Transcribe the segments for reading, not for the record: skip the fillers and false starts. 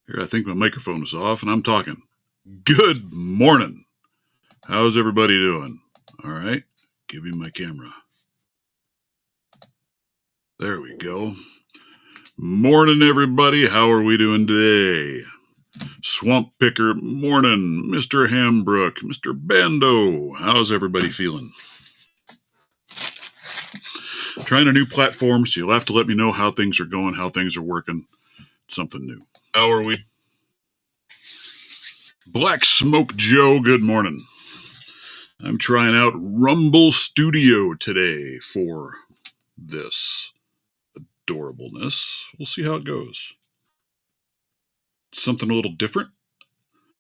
Here, I think my microphone is off and I'm talking. Good morning. How's everybody doing? All right, give me my camera. There we go. Morning, everybody. How are we doing today? Swamp Picker, morning. Mr. Hambrook, Mr. Bando. How's everybody feeling? Trying a new platform, so you'll have to let me know how things are going, how things are working. Something new. How are we? Black Smoke Joe, good morning. I'm trying out Rumble Studio today for this adorableness. We'll see how it goes. Something a little different.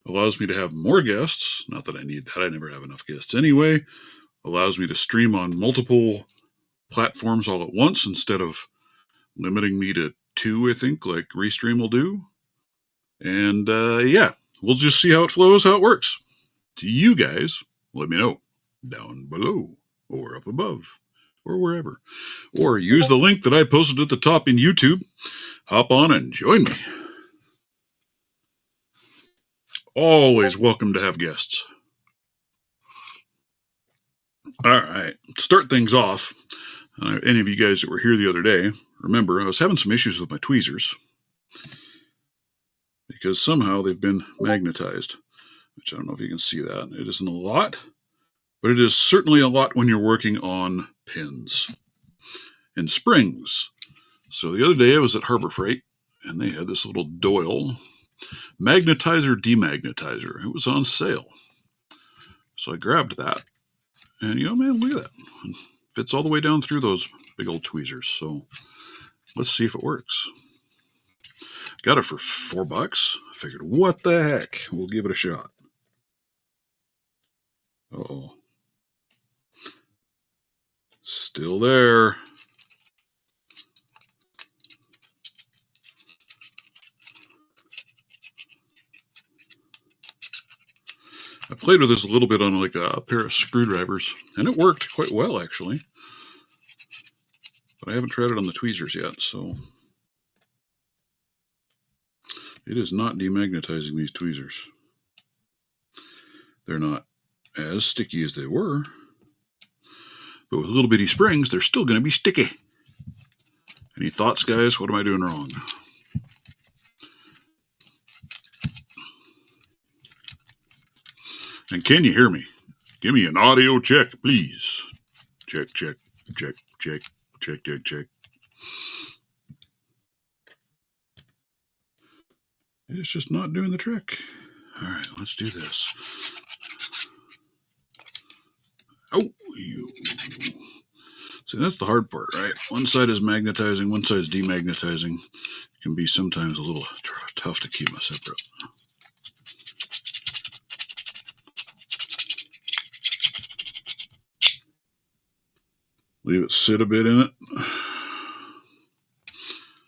Allows me to have more guests. Not that I need that. I never have enough guests anyway. Allows me to stream on multiple platforms all at once instead of limiting me to 2, I think, like Restream will do. And yeah, we'll just see how it flows, how it works. To you guys, let me know down below or up above or wherever. Or use the link that I posted at the top in YouTube. Hop on and join me. Always welcome to have guests. All right, to start things off, any of you guys that were here the other day, remember I was having some issues with my tweezers because somehow they've been magnetized, which I don't know if you can see that. It isn't a lot, but it is certainly a lot when you're working on pins and springs. So the other day I was at Harbor Freight, and they had this little Doyle magnetizer demagnetizer. It was on sale. So I grabbed that. And, man, look at that. It fits all the way down through those big old tweezers. So let's see if it works. Got it for $4. I figured, what the heck? We'll give it a shot. Uh-oh. Still there. I played with this a little bit on like a pair of screwdrivers, and it worked quite well, actually. But I haven't tried it on the tweezers yet, so it is not demagnetizing these tweezers. They're not as sticky as they were, but with little bitty springs, they're still going to be sticky. Any thoughts, guys? What am I doing wrong? And can you hear me? Give me an audio check, please. Check, check, check, check, check, check, check. It's just not doing the trick. All right, let's do this. Oh, you. See, that's the hard part, right? One side is magnetizing, one side is demagnetizing. It can be sometimes a little tough to keep them separate. Leave it sit a bit in it.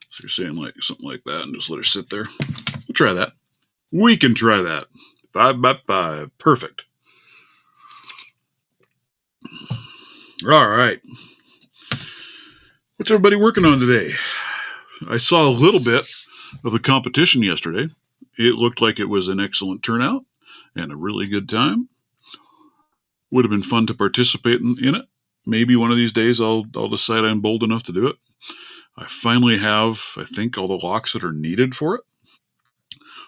So you're saying like something like that and just let her sit there. We'll try that. We can try that. 5 by 5. Perfect. All right. What's everybody working on today? I saw a little bit of the competition yesterday. It looked like it was an excellent turnout and a really good time. Would have been fun to participate in it. Maybe one of these days I'll decide I'm bold enough to do it. I finally have, I think, all the locks that are needed for it.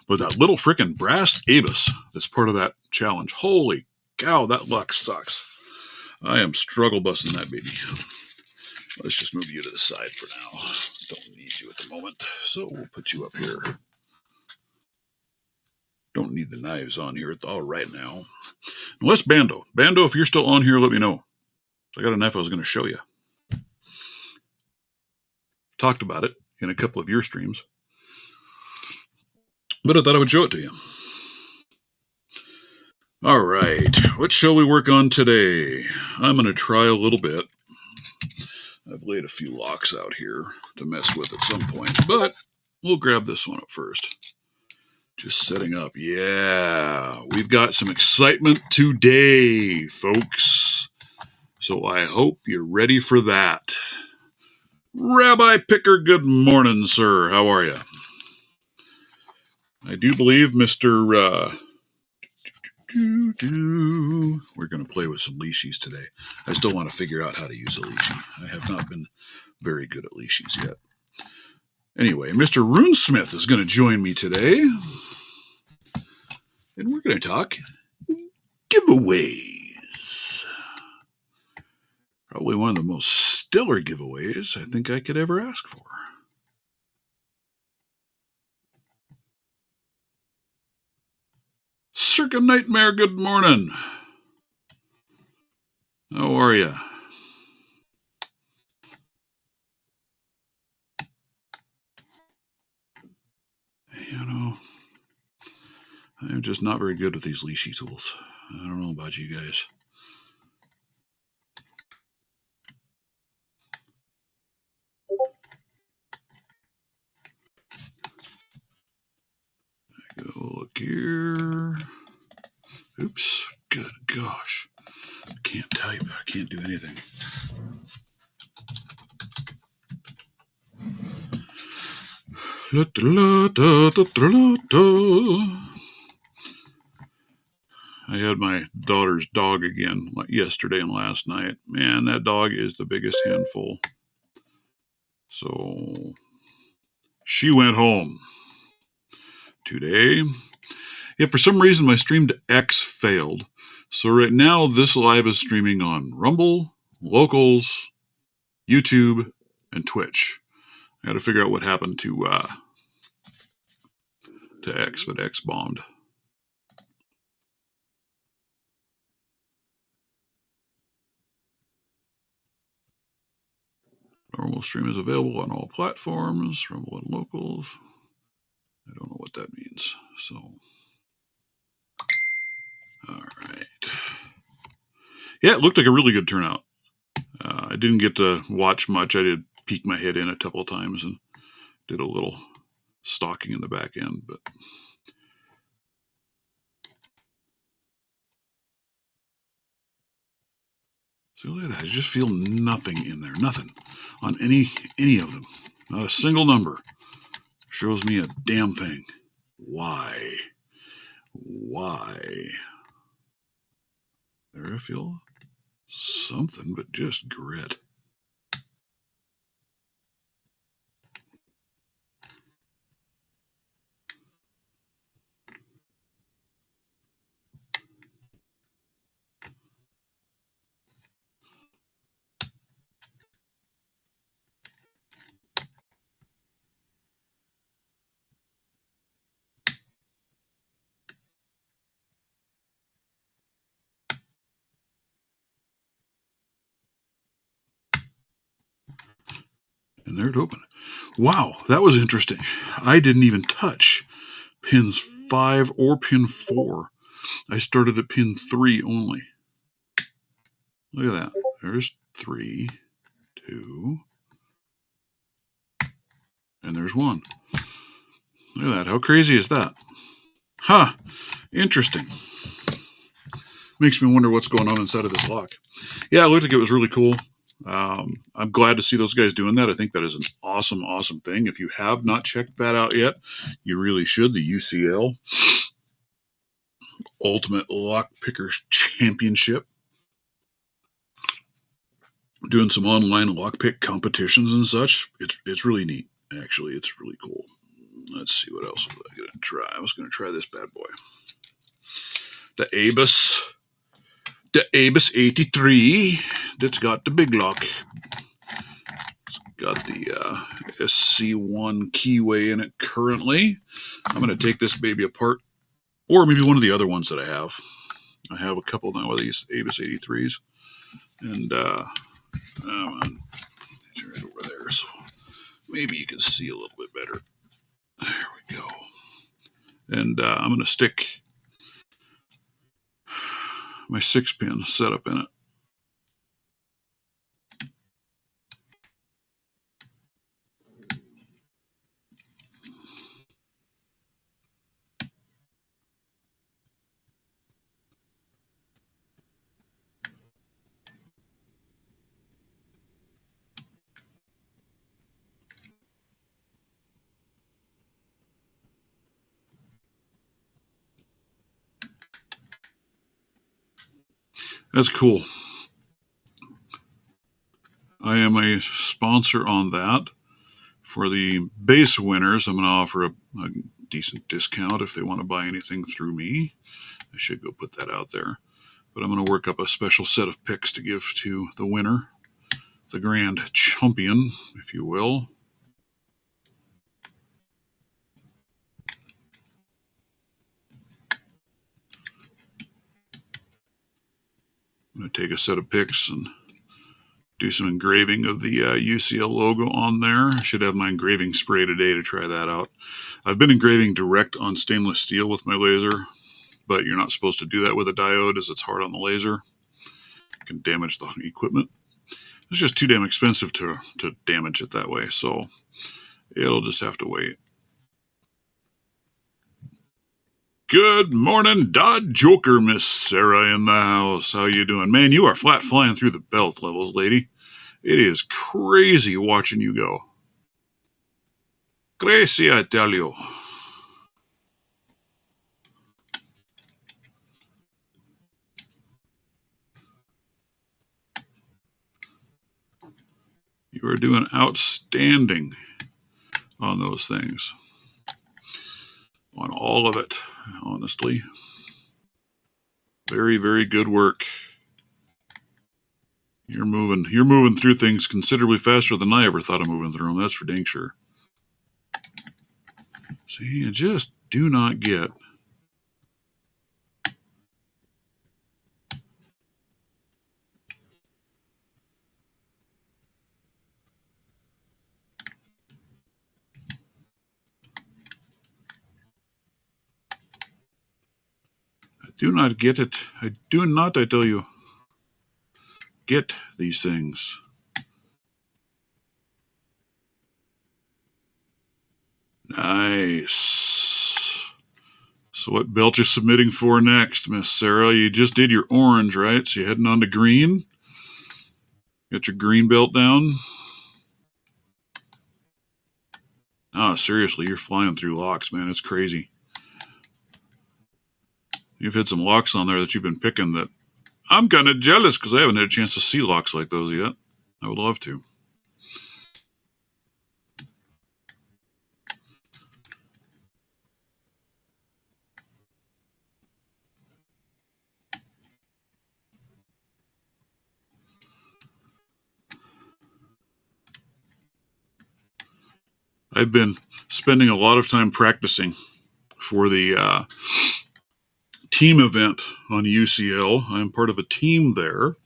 But that little frickin' brass Abus that's part of that challenge, holy cow, that lock sucks. I am struggle busting that baby. Let's just move you to the side for now. Don't need you at the moment, so we'll put you up here. Don't need the knives on here all right now. Unless Bando. Bando, if you're still on here, let me know. I got a knife I was going to show you. Talked about it in a couple of your streams. But I thought I would show it to you. All right. What shall we work on today? I'm going to try a little bit. I've laid a few locks out here to mess with at some point, but we'll grab this one up first. Just setting up. Yeah, we've got some excitement today, folks. So I hope you're ready for that. Rabbi Picker, good morning, sir. How are you? I do believe Mr. We're going to play with some leashies today. I still want to figure out how to use a leashie. I have not been very good at leashies yet. Anyway, Mr. Runesmith is going to join me today. And we're going to talk giveaways. Probably one of the most stellar giveaways I think I could ever ask for. Circa Nightmare, good morning. How are you? You know, I'm just not very good with these leashy tools. I don't know about you guys. Go look here. Oops. Good gosh. I can't type. I can't do anything. I had my daughter's dog again yesterday and last night. Man, that dog is the biggest handful. So she went home today. Yeah, for some reason my stream to X failed. So right now this live is streaming on Rumble, Locals, YouTube, and Twitch. I got to figure out what happened to X, but X bombed. Normal stream is available on all platforms, Rumble and Locals. I don't know what that means. So, all right. Yeah, it looked like a really good turnout. I didn't get to watch much. I did peek my head in a couple of times and did a little stalking in the back end, but so look at that. I just feel nothing in there. Nothing on any of them. Not a single number shows me a damn thing. Why? There I feel something, but just grit. And there it opened. Wow, that was interesting. I didn't even touch pins 5 or pin 4. I started at pin 3 only. Look at that. There's 3, 2, and there's 1. Look at that. How crazy is that? Huh. Interesting. Makes me wonder what's going on inside of this lock. Yeah, it looked like it was really cool. I'm glad to see those guys doing that. I think that is an awesome, awesome thing. If you have not checked that out yet, you really should. The UCL Ultimate Lock Pickers Championship. Doing some online lockpick competitions and such. It's really neat. Actually, it's really cool. Let's see what else was I going to try. I was going to try this bad boy. The Abus 83 that's got the big lock. It's got the SC1 keyway in it currently. I'm going to take this baby apart, or maybe one of the other ones that I have. I have a couple now of these Abus 83s, and it's right over there, so maybe you can see a little bit better. There we go. And I'm going to stick my 6-pin setup in it. That's cool. I am a sponsor on that. For the base winners, I'm going to offer a decent discount if they want to buy anything through me. I should go put that out there. But I'm going to work up a special set of picks to give to the winner, the grand champion, if you will. I'm going to take a set of picks and do some engraving of the UCL logo on there. I should have my engraving spray today to try that out. I've been engraving direct on stainless steel with my laser, but you're not supposed to do that with a diode as it's hard on the laser. It can damage the equipment. It's just too damn expensive to damage it that way, so it'll just have to wait. Good morning, Dodge Joker, Miss Sarah in the house. How you doing? Man, you are flat flying through the belt levels, lady. It is crazy watching you go. Crazy, I tell you. You are doing outstanding on those things. On all of it, honestly. Very, very good work. You're moving through things considerably faster than I ever thought of moving through them. That's for dang sure. See, you just do not get. I do not get it. I do not, I tell you, get these things. Nice. So what belt you submitting for next, Miss Sarah? You just did your orange, right? So you're heading on to green? Got your green belt down? Oh, seriously, you're flying through locks, man. It's crazy. You've had some locks on there that you've been picking that I'm kind of jealous because I haven't had a chance to see locks like those yet. I would love to. I've been spending a lot of time practicing for the team event on UCL. I'm part of a team there.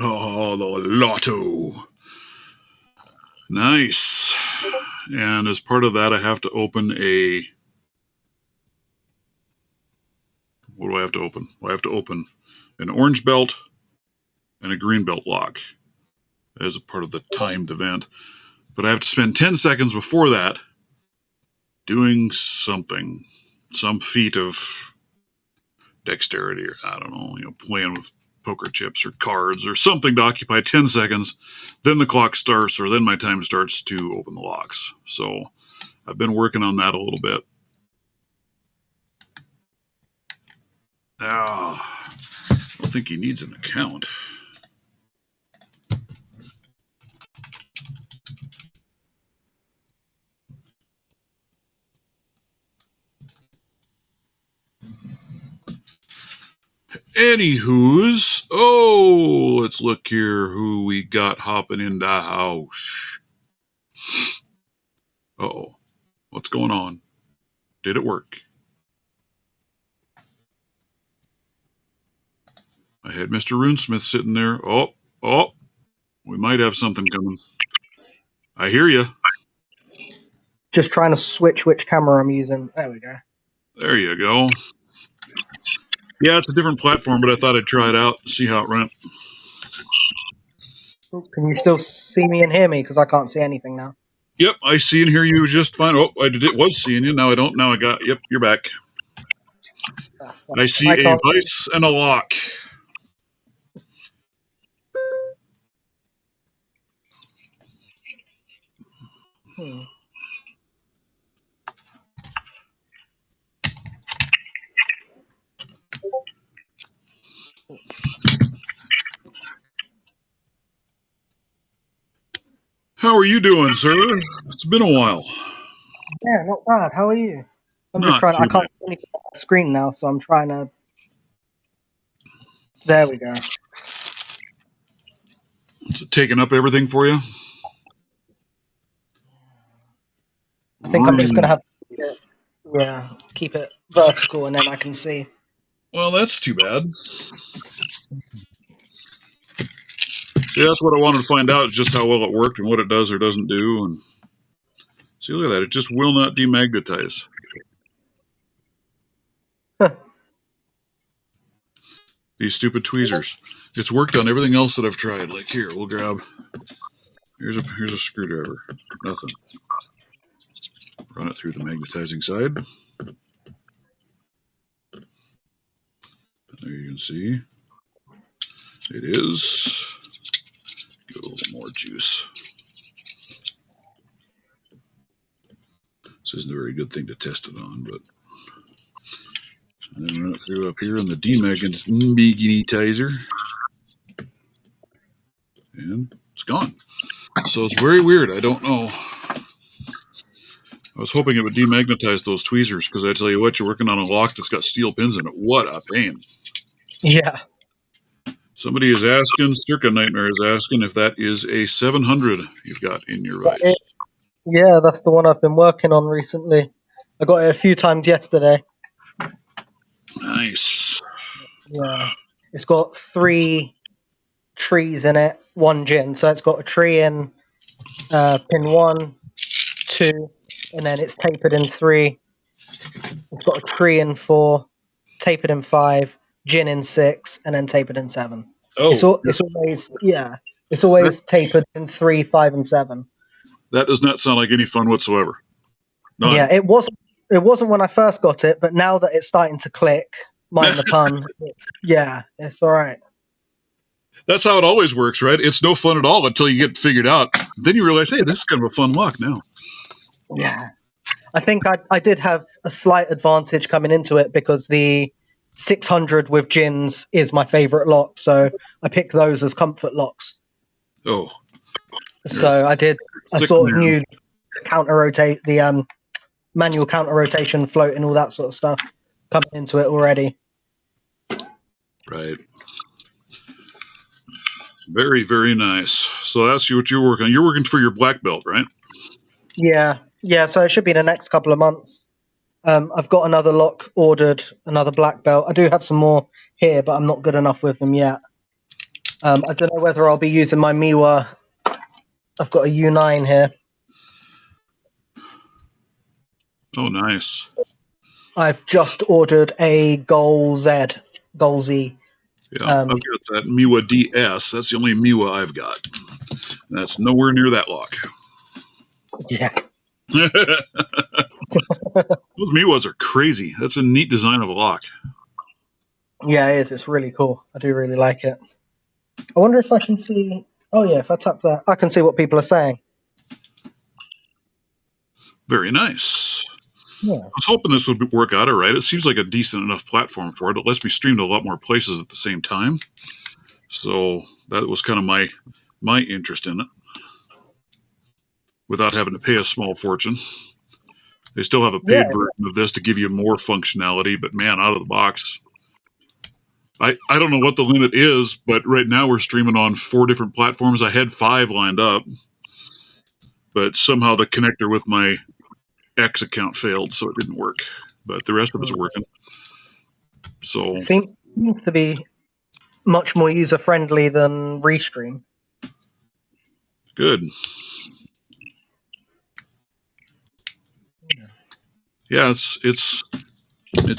Oh, the lotto. Nice. And as part of that, I have to open a. What do I have to open? I have to open an orange belt and a green belt lock as a part of the timed event. But I have to spend 10 seconds before that doing something, some feat of dexterity, or I don't know, playing with poker chips or cards or something to occupy 10 seconds. Then the clock starts, or then my time starts to open the locks. So I've been working on that a little bit. I don't think he needs an account. Anywho's, let's look here who we got hopping in the house. Uh-oh. What's going on? Did it work? I had Mr. Runesmith sitting there. Oh, we might have something coming. I hear you. Just trying to switch which camera I'm using. There we go. There you go. Yeah, it's a different platform, but I thought I'd try it out, see how it went. Can you still see me and hear me? Because I can't see anything now. Yep, I see and hear you just fine. Oh, it was seeing you. Now I don't. Now I got. Yep, you're back. I see a vice and a lock. you doing, sir? It's been a while. Yeah, not bad. How are you? I'm just Not trying. I too can't bad. see anything on the screen now, so I'm trying to. There we go. Is it taking up everything for you? I think I'm just gonna have to keep it vertical, and then I can see. Well, that's too bad. See, that's what I wanted to find out, is just how well it worked and what it does or doesn't do. And see, look at that. It just will not demagnetize. These stupid tweezers. It's worked on everything else that I've tried. Like here, we'll grab. Here's a screwdriver. Nothing. Run it through the magnetizing side. There you can see. It is. Give it a little more juice. This isn't a very good thing to test it on, but. And then run it through up here in the demagnetizer. And it's gone. So it's very weird. I don't know. I was hoping it would demagnetize those tweezers, because I tell you what, you're working on a lock that's got steel pins in it. What a pain. Yeah. Somebody is asking, Circa Nightmare is asking, if that is a 700 you've got in your vise. Yeah, that's the one I've been working on recently. I got it a few times yesterday. Nice. Yeah. It's got 3 trees in it, 1 gin. So it's got a tree in pin 1, 2, and then it's tapered in 3. It's got a tree in 4, tapered in 5, gin in 6, and then tapered in 7. Oh, It's always tapered in 3, 5, and 7. That does not sound like any fun whatsoever. None. Yeah, it wasn't when I first got it, but now that it's starting to click, mind the pun, it's all right. That's how it always works, right? It's no fun at all until you get it figured out. Then you realize, hey, this is kind of a fun lock now. Yeah. I think I did have a slight advantage coming into it, because the 600 with gins is my favorite lock, so I picked those as comfort locks. Oh. So I sort of knew the manual counter rotation, float, and all that sort of stuff coming into it already. Right. Very, very nice. So that's what you're working on. You're working for your black belt, right? Yeah. So it should be in the next couple of months. I've got another lock ordered, another black belt. I do have some more here, but I'm not good enough with them yet. I don't know whether I'll be using my Miwa. I've got a U9 here. Oh, nice. I've just ordered a Goal Z. Yeah, I've got that Miwa DS. That's the only Miwa I've got. That's nowhere near that lock. Yeah. Those Miwas are crazy. That's a neat design of a lock. Yeah, it is. It's really cool. I do really like it. I wonder if I can see... Oh, yeah, if I tap that, I can see what people are saying. Very nice. Yeah. I was hoping this would work out all right. It seems like a decent enough platform for it. It lets me stream to a lot more places at the same time. So that was kind of my interest in it, without having to pay a small fortune. They still have a paid version of this to give you more functionality, but man, out of the box. I don't know what the limit is, but right now we're streaming on 4 different platforms. I had 5 lined up, but somehow the connector with my X account failed, so it didn't work. But the rest of it's working. So it seems to be much more user-friendly than Restream. Good. Yeah, it's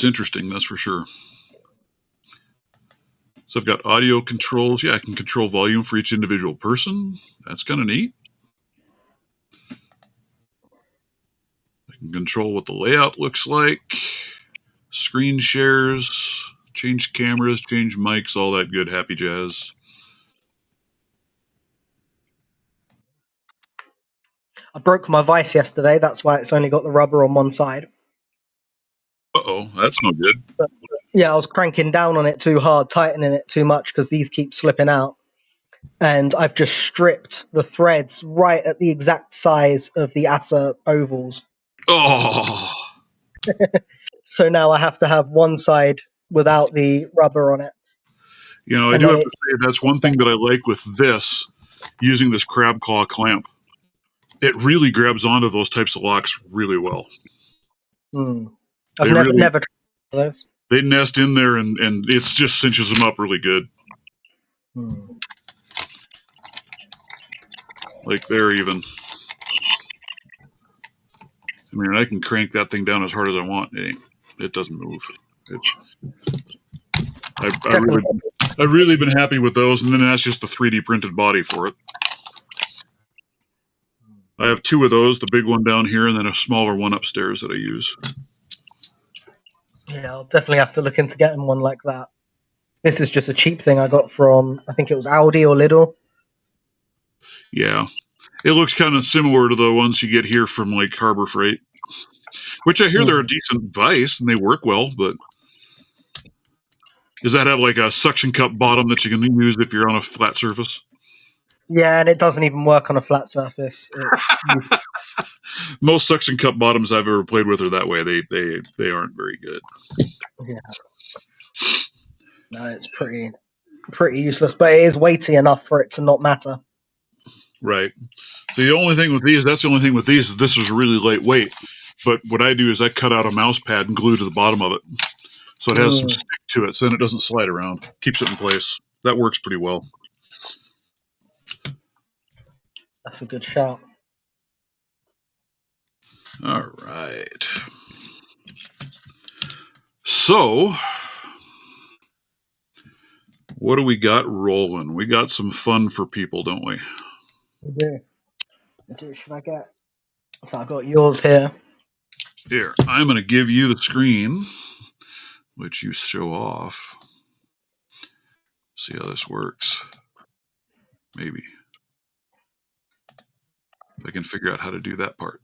interesting, that's for sure. So I've got audio controls. Yeah, I can control volume for each individual person. That's kind of neat. I can control what the layout looks like. Screen shares, change cameras, change mics, all that good happy jazz. I broke my vise yesterday. That's why it's only got the rubber on one side. Uh-oh, that's no good. Yeah, I was cranking down on it too hard, tightening it too much, because these keep slipping out. and I've just stripped the threads right at the exact size of the Asa ovals. Oh, So now I have to have one side without the rubber on it. I And do then have to say that's one thing that I like with this, using this crab claw clamp. It really grabs onto those types of locks really well. I've They really never tried those. they nest in there and it just cinches them up really good. Like they're even. I mean, I can crank that thing down as hard as I want. It doesn't move. I've really been happy with those, and then that's just the 3D printed body for it. I have two of those, the big one down here, and then a smaller one upstairs that I use. Yeah, I'll definitely have to look into getting one like that. This is just a cheap thing I got from, I think it was Aldi or Lidl. Yeah. It looks kind of similar to the ones you get here from like Harbor Freight, which I hear they're a decent vise and they work well, but does that have like a suction cup bottom that you can use if you're on a flat surface? Yeah, and it doesn't even work on a flat surface. Most suction cup bottoms I've ever played with are that way. They aren't very good. Yeah. No, it's pretty useless, but it is weighty enough for it to not matter. Right. So the only thing with these, that's the only thing with these, is this is really lightweight. But what I do is I cut out a mouse pad and glue to the bottom of it. So it has some stick to it, so then it doesn't slide around. Keeps it in place. That works pretty well. That's a good shout. All right. So, what do we got rolling? We got some fun for people, don't we? We do. Should I get? So I got yours here. Here, I'm going to give you the screen, which you show off. See how this works. Maybe. If I can figure out how to do that part.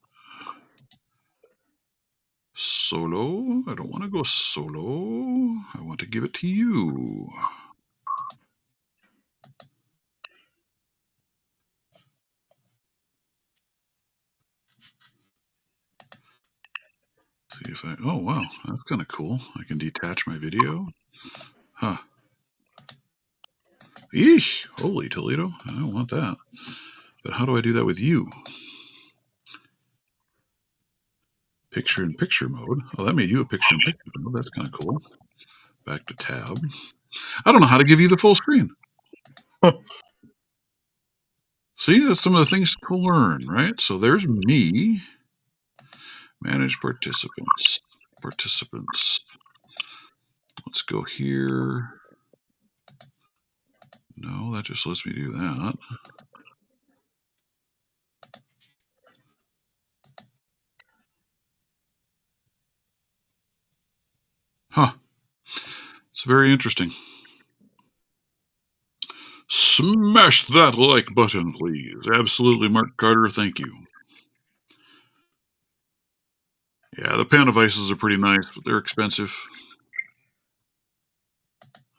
Solo? I don't want to go solo. I want to give it to you. See if I. Oh, wow. That's kind of cool. I can detach my video. Huh. Eesh. Holy Toledo. I don't want that. But how do I do that with you? Picture-in-picture mode. Oh, that made you a picture-in-picture mode. That's kind of cool. Back to tab. I don't know how to give you the full screen. See, that's some of the things to learn, right? So there's me. Manage participants. Participants. Let's go here. No, that just lets me do that. Huh. It's very interesting. Smash that like button, please. Absolutely, Mark Carter. Thank you. Yeah, the pan devices are pretty nice, but they're expensive.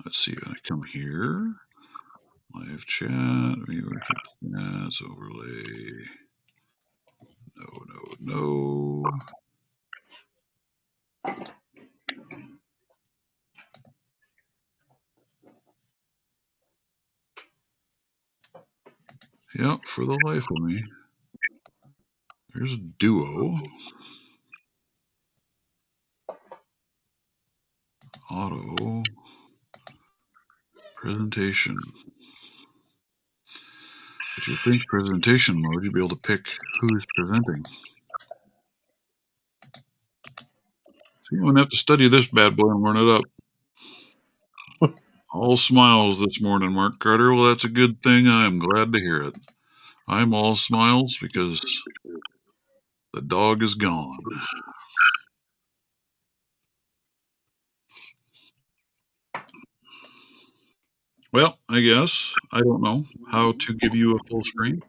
Let's see. I come here. Live chat. Viewership stats. Overlay. No. Yep, for the life of me. There's a duo. Auto. Presentation. But you think presentation mode, you'd be able to pick who's presenting. So you wouldn't have to study this bad boy and learn it up. All smiles this morning, Mark Carter. Well, that's a good thing. I'm glad to hear it. I'm all smiles because the dog is gone. Well, I guess I don't know how to give you a full screen.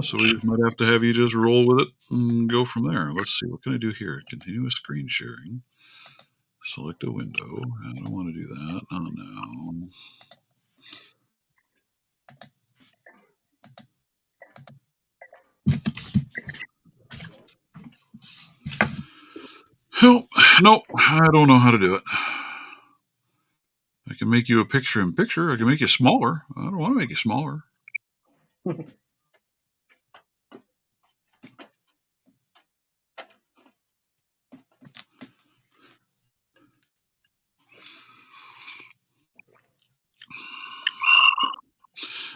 So we might have to have you just roll with it and go from there. Let's see. What can I do here? Continue with screen sharing. Select a window. I don't want to do that. Not now. No, I don't know how to do it. I can make you a picture-in-picture. I can make you smaller. I don't want to make you smaller.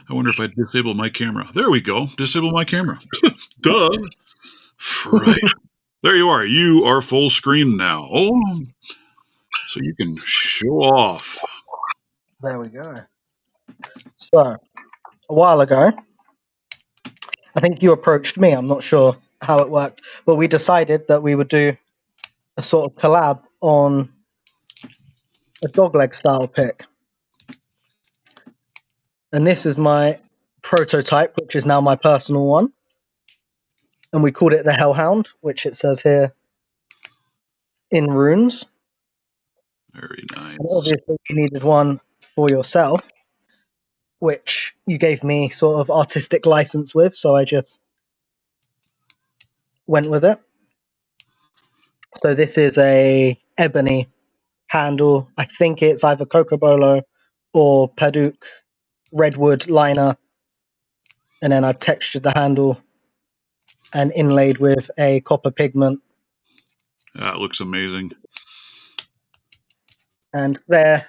I wonder if I disable my camera. There we go. Disable my camera. Duh. Right. There you are. You are full screen now. Oh, so you can show off. There we go. So, a while ago, I think you approached me. I'm not sure how it worked, but we decided that we would do a sort of collab on a dogleg style pick. And this is my prototype, which is now my personal one. And we called it the Hellhound, which it says here in runes. Very nice. And obviously, you needed one for yourself, which you gave me sort of artistic license with, so I just went with it. So this is a ebony handle. I think it's either Cocobolo or Paduk redwood liner, and then I've textured the handle and inlaid with a copper pigment. That looks amazing. And they're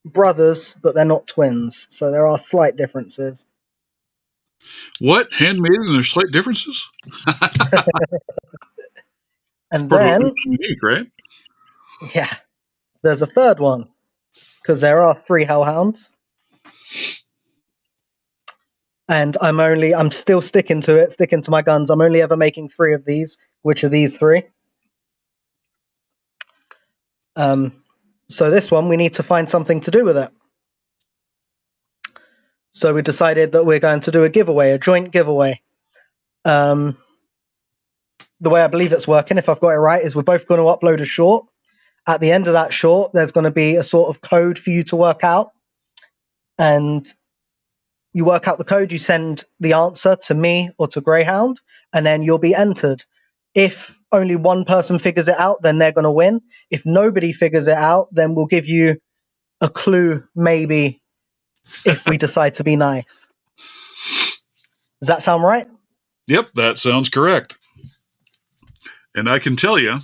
brothers, but they're not twins, so there are slight differences. What? Handmade and there's slight differences? And Part of then, what makes it unique, right? yeah, there's a third one, because there are 3 hellhounds. And I'm still sticking to my guns. I'm only ever making 3 of these, which are these 3. So this one, we need to find something to do with it. So we decided that we're going to do a joint giveaway. The way I believe it's working, if I've got it right, is we're both going to upload a short. At the end of that short, there's going to be a sort of code for you to work out. And you work out the code, you send the answer to me or to Greyhound, and then you'll be entered. If only one person figures it out, then they're going to win. If nobody figures it out, then we'll give you a clue, maybe, if we decide to be nice. Does that sound right? Yep, that sounds correct. And I can tell you,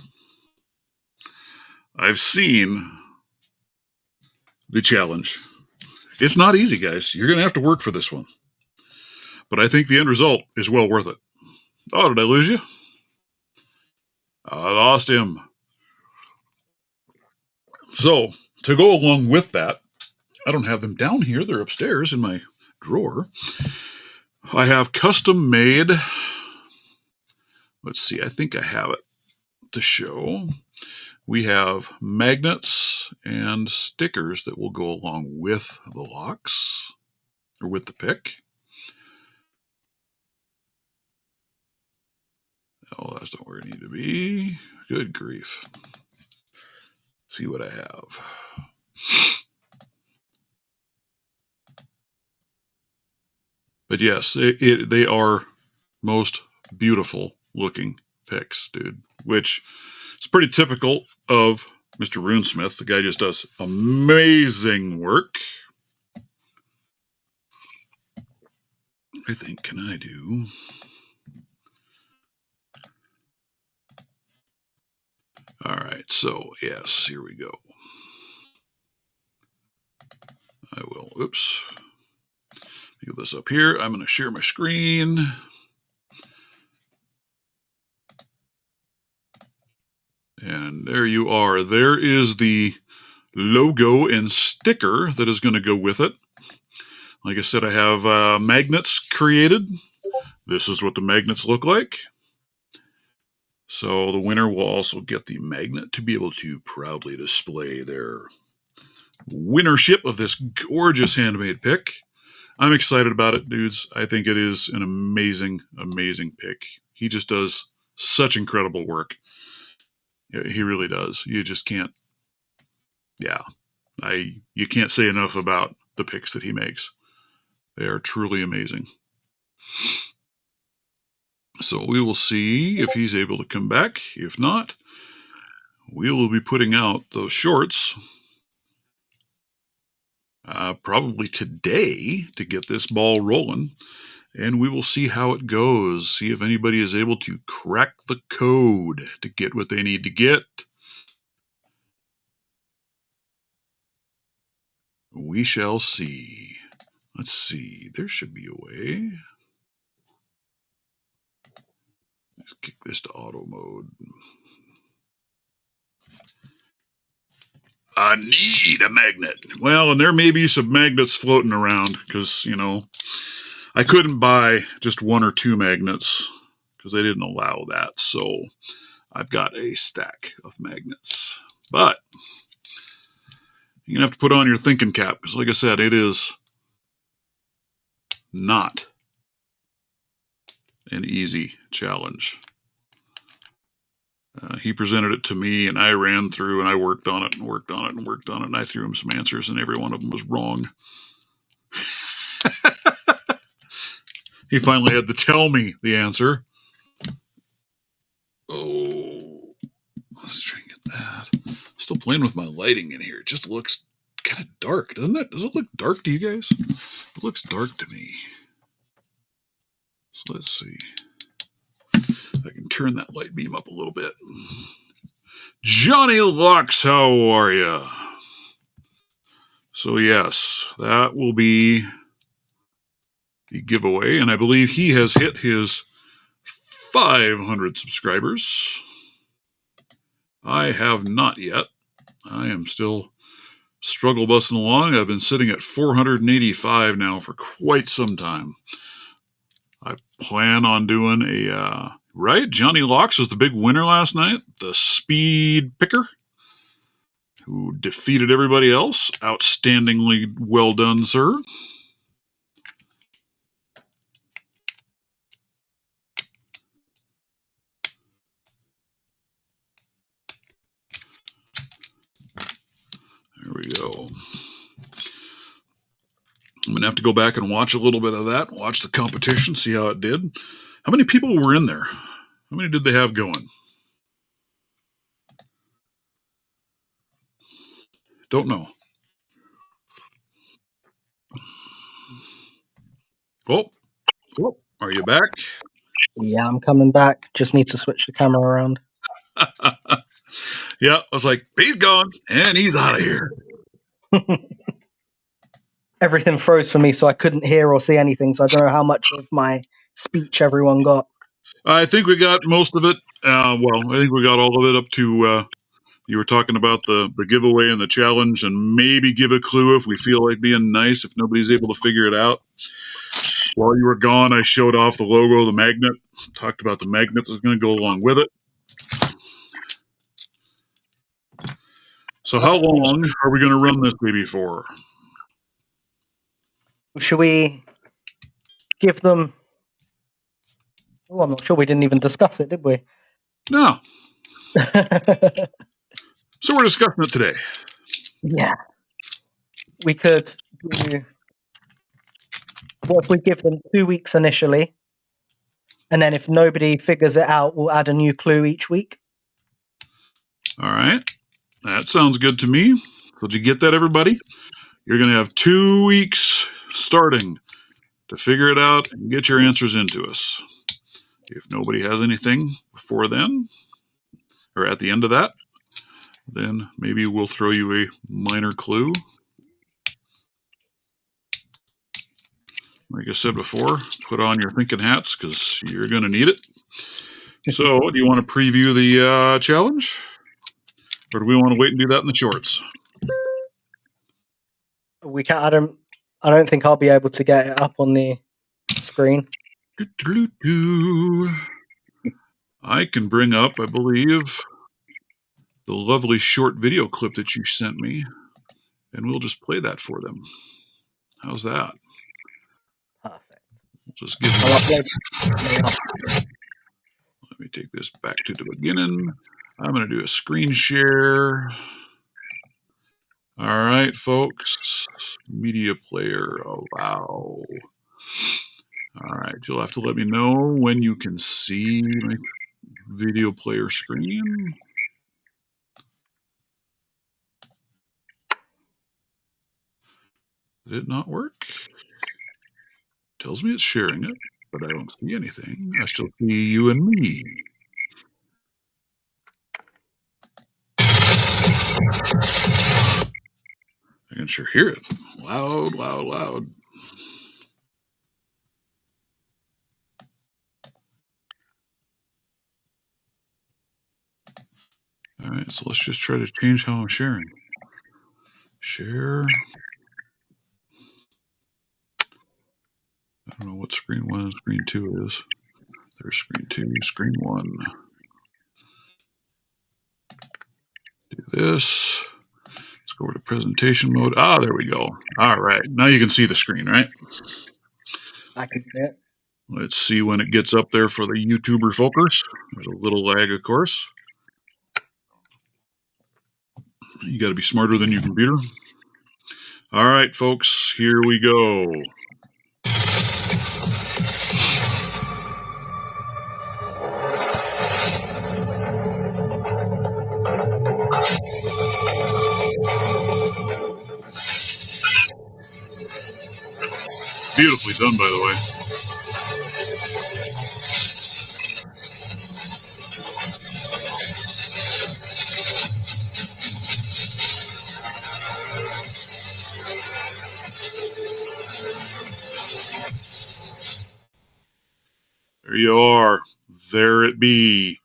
I've seen the challenge. It's not easy, guys. You're going to have to work for this one. But I think the end result is well worth it. Oh, did I lose you? I lost him. So, to go along with that, I don't have them down here. They're upstairs in my drawer. I have custom made. Let's see. I think I have it to show. We have magnets and stickers that will go along with the locks or with the pick. Oh, that's not where it needs to be. Good grief. See what I have. But yes, they are most beautiful looking picks, dude, which is pretty typical of Mr. Runesmith. The guy just does amazing work. I think, can I do? All right, so yes, here we go. I will, oops. Get this up here. I'm going to share my screen. And there you are. There is the logo and sticker that is going to go with it. Like I said, I have magnets created. This is what the magnets look like. So the winner will also get the magnet to be able to proudly display their winnership of this gorgeous handmade pick. I'm excited about it, dudes. I think it is an amazing, amazing pick. He just does such incredible work. Yeah, he really does. You just can't, you can't say enough about the picks that he makes. They are truly amazing. So we will see if he's able to come back. If not, we will be putting out those shorts probably today to get this ball rolling, and we will see how it goes. See if anybody is able to crack the code to get what they need to get. We shall see. Let's see. There should be a way. Let's kick this to auto mode. I need a magnet. Well, and there may be some magnets floating around because, I couldn't buy just 1 or 2 magnets because they didn't allow that. So I've got a stack of magnets. But you're going to have to put on your thinking cap because, like I said, it is not an easy challenge. He presented it to me, and I ran through, and I worked on it, and worked on it, and worked on it, and I threw him some answers, and every one of them was wrong. He finally had to tell me the answer. Oh, let's try and get that. Still playing with my lighting in here. It just looks kind of dark, doesn't it? Does it look dark to you guys? It looks dark to me. So let's see. I can turn that light beam up a little bit. Johnny Lux, how are you? So yes, that will be the giveaway, and I believe he has hit his 500 subscribers. I have not yet. I am still struggle busting along. I've been sitting at 485 now for quite some time. I plan on doing a right. Johnny Locks was the big winner last night, the speed picker, who defeated everybody else. Outstandingly well done, sir. There we go. I'm going to have to go back and watch a little bit of that, watch the competition, see how it did. How many people were in there? How many did they have going? Don't know. Oh, are you back? Yeah, I'm coming back. Just need to switch the camera around. Yeah, I was like, he's gone, and he's out of here. Everything froze for me, so I couldn't hear or see anything, so I don't know how much of my speech everyone got. I think we got most of it. I think we got all of it up to, you were talking about the giveaway and the challenge, and maybe give a clue if we feel like being nice, if nobody's able to figure it out. While you were gone, I showed off the logo, the magnet, talked about the magnet that's going to go along with it. So how long are we going to run this baby for? Should we give them... Oh, I'm not sure we didn't even discuss it, did we? No. So we're discussing it today. Yeah. We could do... What if we give them 2 weeks initially, and then if nobody figures it out, we'll add a new clue each week? All right. That sounds good to me. So did you get that, everybody? You're going to have 2 weeks starting to figure it out and get your answers into us. If nobody has anything before then, or at the end of that, then maybe we'll throw you a minor clue. Like I said before, put on your thinking hats because you're going to need it. So, do you want to preview the challenge? Or do we want to wait and do that in the shorts? We can't. I don't think I'll be able to get it up on the screen. I can bring up, I believe, the lovely short video clip that you sent me, and we'll just play that for them. How's that? Perfect. We'll just give them... Let me take this back to the beginning. I'm going to do a screen share. All right, folks. Media player, allow. All right, you'll have to let me know when you can see my video player screen. Did it not work? Tells me it's sharing it, but I don't see anything. I still see you and me. I can sure hear it. Loud, loud, loud. All right, so let's just try to change how I'm sharing. Share. I don't know what screen 1 and screen 2 is. There's screen 2, screen 1. Do this. Let's go over to presentation mode. Ah, there we go. All right, now you can see the screen, right? I can see it. Let's see when it gets up there for the YouTuber focus. There's a little lag, of course. You got to be smarter than your computer. All right, folks, here we go. Beautifully done, by the way. There you are. There it be.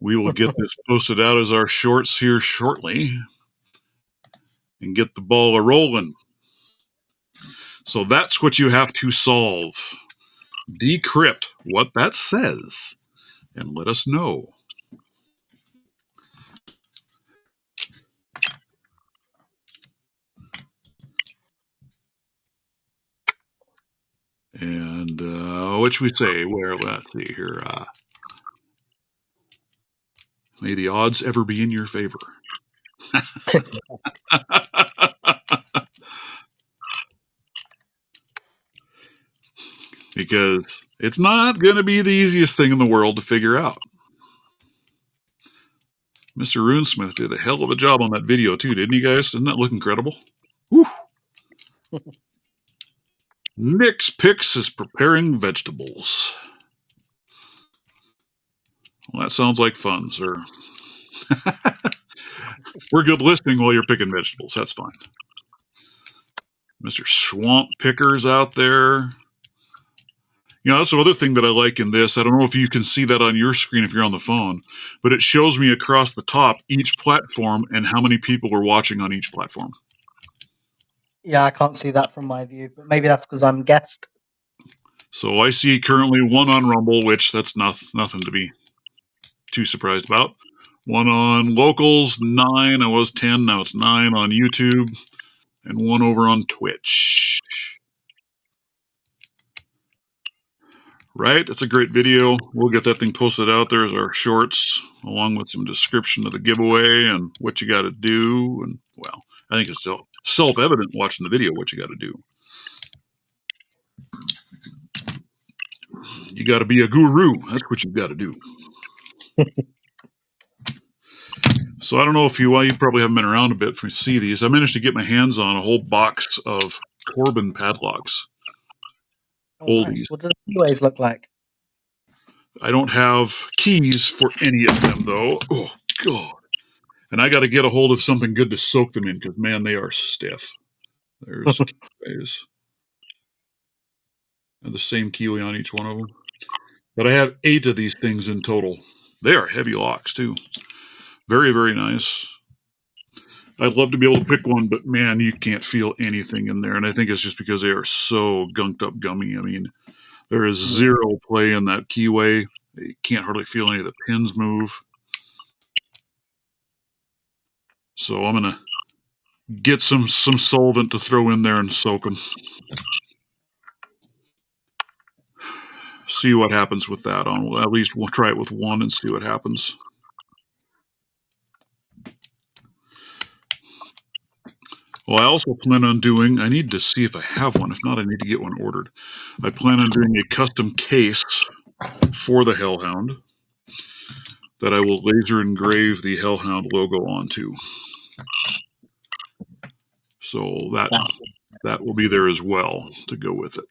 We will get this posted out as our shorts here shortly and get the ball a-rolling. So that's what you have to solve. Decrypt what that says and let us know. And what should we say? Where? Let's see here. May the odds ever be in your favor. Because it's not going to be the easiest thing in the world to figure out. Mr. Runesmith did a hell of a job on that video too, didn't you guys? Doesn't that look incredible? Woo. Nick's Picks is preparing vegetables. Well, that sounds like fun, sir. We're good listening while you're picking vegetables. That's fine. Mr. Swamp Picker's out there. You know, that's the other thing that I like in this. I don't know if you can see that on your screen if you're on the phone, but it shows me across the top each platform and how many people are watching on each platform. Yeah, I can't see that from my view, but maybe that's because I'm guest. So I see currently 1 on Rumble, which that's nothing to be too surprised about. 1 on Locals, 9. I was 10, now it's 9 on YouTube, and 1 over on Twitch. Right? It's a great video. We'll get that thing posted out there as our shorts, along with some description of the giveaway and what you got to do. And, well, I think it's self-evident watching the video what you got to do. You got to be a guru. That's what you got to do. So I don't know if you probably haven't been around a bit for see these. I managed to get my hands on a whole box of Corbin padlocks. Oh, Oldies. nice. What do the keyways look like? I don't have keys for any of them, though. Oh, God. And I got to get a hold of something good to soak them in because, man, they are stiff. There's keyways. And the same keyway on each one of them. But I have 8 of these things in total. They are heavy locks, too. Very, very nice. I'd love to be able to pick one, but, man, you can't feel anything in there. And I think it's just because they are so gunked up gummy. I mean, there is zero play in that keyway. You can't hardly feel any of the pins move. So I'm going to get some solvent to throw in there and soak them. See what happens with that. At least we'll try it with 1 and see what happens. Well, I also plan on doing, I need to see if I have one. If not, I need to get one ordered. I plan on doing a custom case for the Hellhound that I will laser engrave the Hellhound logo onto. So that will be there as well to go with it.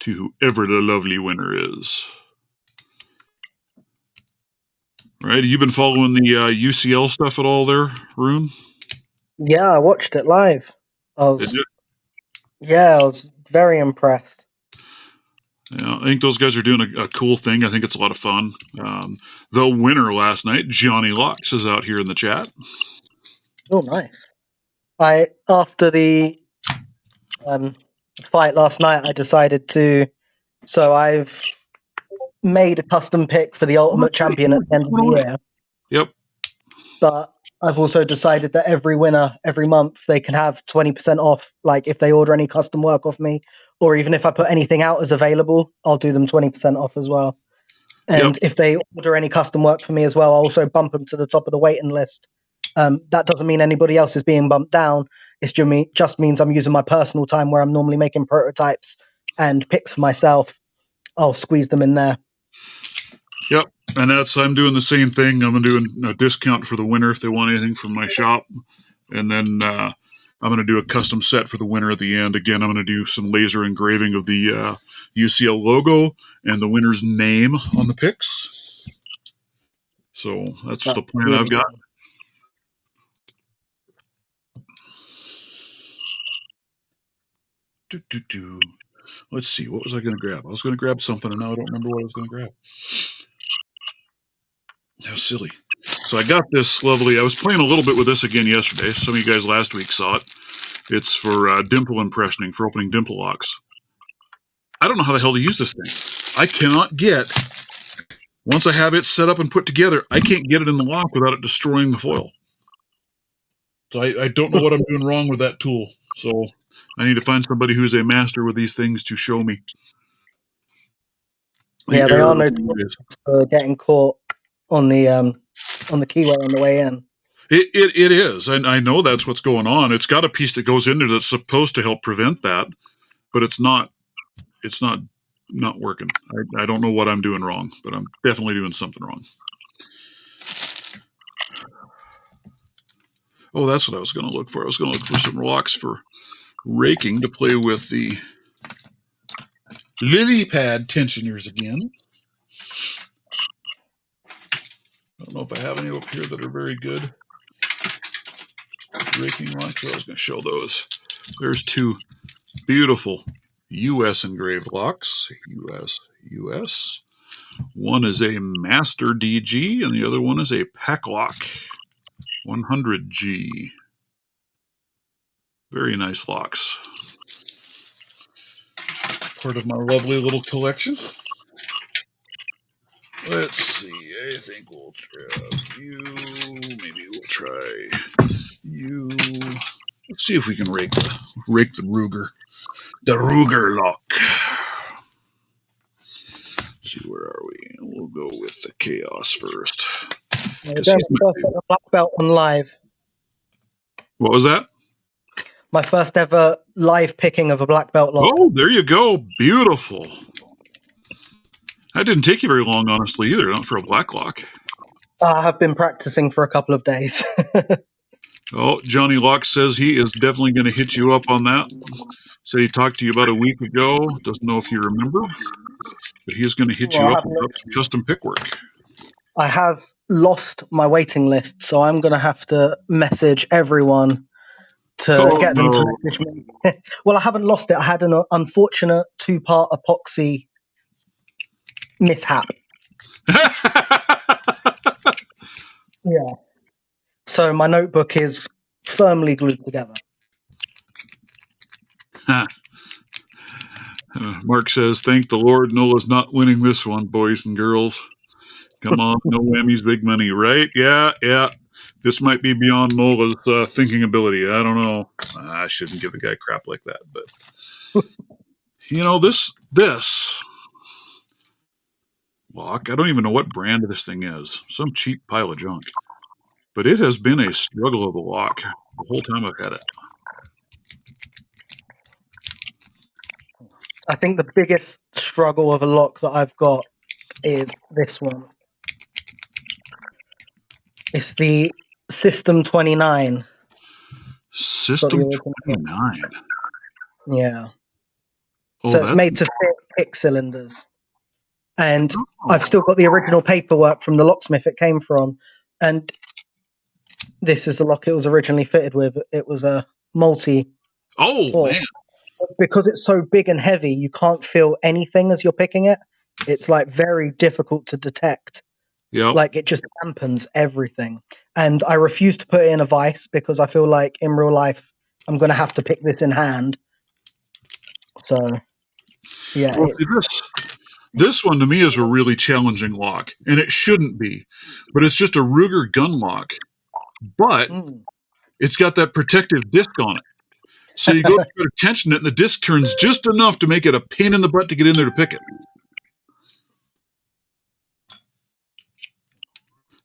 To whoever the lovely winner is. All right, you been following the UCL stuff at all there, Rune? Yeah, I watched it live. I was very impressed. Yeah, I think those guys are doing a cool thing. I think it's a lot of fun. The winner last night, Johnny Locks, is out here in the chat. Oh, nice. After the fight last night, I decided to. So I've made a custom pick for the Ultimate Champion at the end of the year. Yep. But I've also decided that every winner, every month, they can have 20% off. Like if they order any custom work off me, or even if I put anything out as available, I'll do them 20% off as well. And if they order any custom work for me as well, I'll also bump them to the top of the waiting list. That doesn't mean anybody else is being bumped down. It just means I'm using my personal time where I'm normally making prototypes and picks for myself. I'll squeeze them in there. Yep. And I'm doing the same thing. I'm doing a discount for the winner if they want anything from my shop. And then I'm going to do a custom set for the winner at the end. Again, I'm going to do some laser engraving of the UCL logo and the winner's name on the picks. So that's the plan I've got. Let's see. What was I going to grab? I was going to grab something, and now I don't remember what I was going to grab. How silly. So I got this lovely. I was playing a little bit with this again yesterday. Some of you guys last week saw it. It's for dimple impressioning, for opening dimple locks. I don't know how the hell to use this thing. I cannot get, once I have it set up and put together, I can't get it in the lock without it destroying the foil. So I don't know what I'm doing wrong with that tool. So I need to find somebody who's a master with these things to show me. They are notorious for getting caught on the keyway on the way in. It is, and I know that's what's going on. It's got a piece that goes in there that's supposed to help prevent that, but it's not working. I don't know what I'm doing wrong, but I'm definitely doing something wrong. Oh, that's what I was going to look for. I was going to look for some locks for raking to play with the lily pad tensioners again. I don't know if I have any up here that are very good raking locks. So I was going to show those. There's two beautiful U.S. engraved locks. U.S. One is a Master DG, and the other one is a Pack Lock 100G. Very nice locks. Part of my lovely little collection. Let's see. I think we'll try you. Maybe we'll try you. Let's see if we can rake the Ruger. The Ruger lock. Let's see, where are we? We'll go with the Chaos first. A black belt on live. What was that? My first ever live picking of a black belt lock. Oh, there you go. Beautiful. That didn't take you very long, honestly, either, not for a black lock. I have been practicing for a couple of days. Oh, Johnny Locke says he is definitely going to hit you up on that. Said he talked to you about a week ago. Doesn't know if you remember, but he's going to hit you up about some custom pick work. I have lost my waiting list, so I'm going to have to message everyone to get them to message me. Well, I haven't lost it. I had an unfortunate 2-part epoxy mishap. Yeah. So my notebook is firmly glued together. Mark says, thank the Lord Nola's not winning this one, boys and girls. Come on, no whammies, big money, right? Yeah. This might be beyond Nola's thinking ability. I don't know. I shouldn't give the guy crap like that, but this lock, I don't even know what brand this thing is. Some cheap pile of junk. But it has been a struggle of a lock the whole time I've had it. I think the biggest struggle of a lock that I've got is this one. It's the System 29. System original kit. 29. Yeah. Oh, So it's that's made to fit pick cylinders. And I've oh. still got the original paperwork from the locksmith it came from. And this is the lock it was originally fitted with. It was a multi Oh or man. because it's so big and heavy, you can't feel anything as you're picking it. It's like very difficult to detect. Yep. Like it just dampens everything. And I refuse to put it in a vise because I feel like in real life I'm going to have to pick this in hand. So yeah, Well, see, this one to me is a really challenging lock, and it shouldn't be, but it's just a Ruger gun lock, but it's got that protective disc on it. So you go to try to tension it, and the disc turns just enough to make it a pain in the butt to get in there to pick it.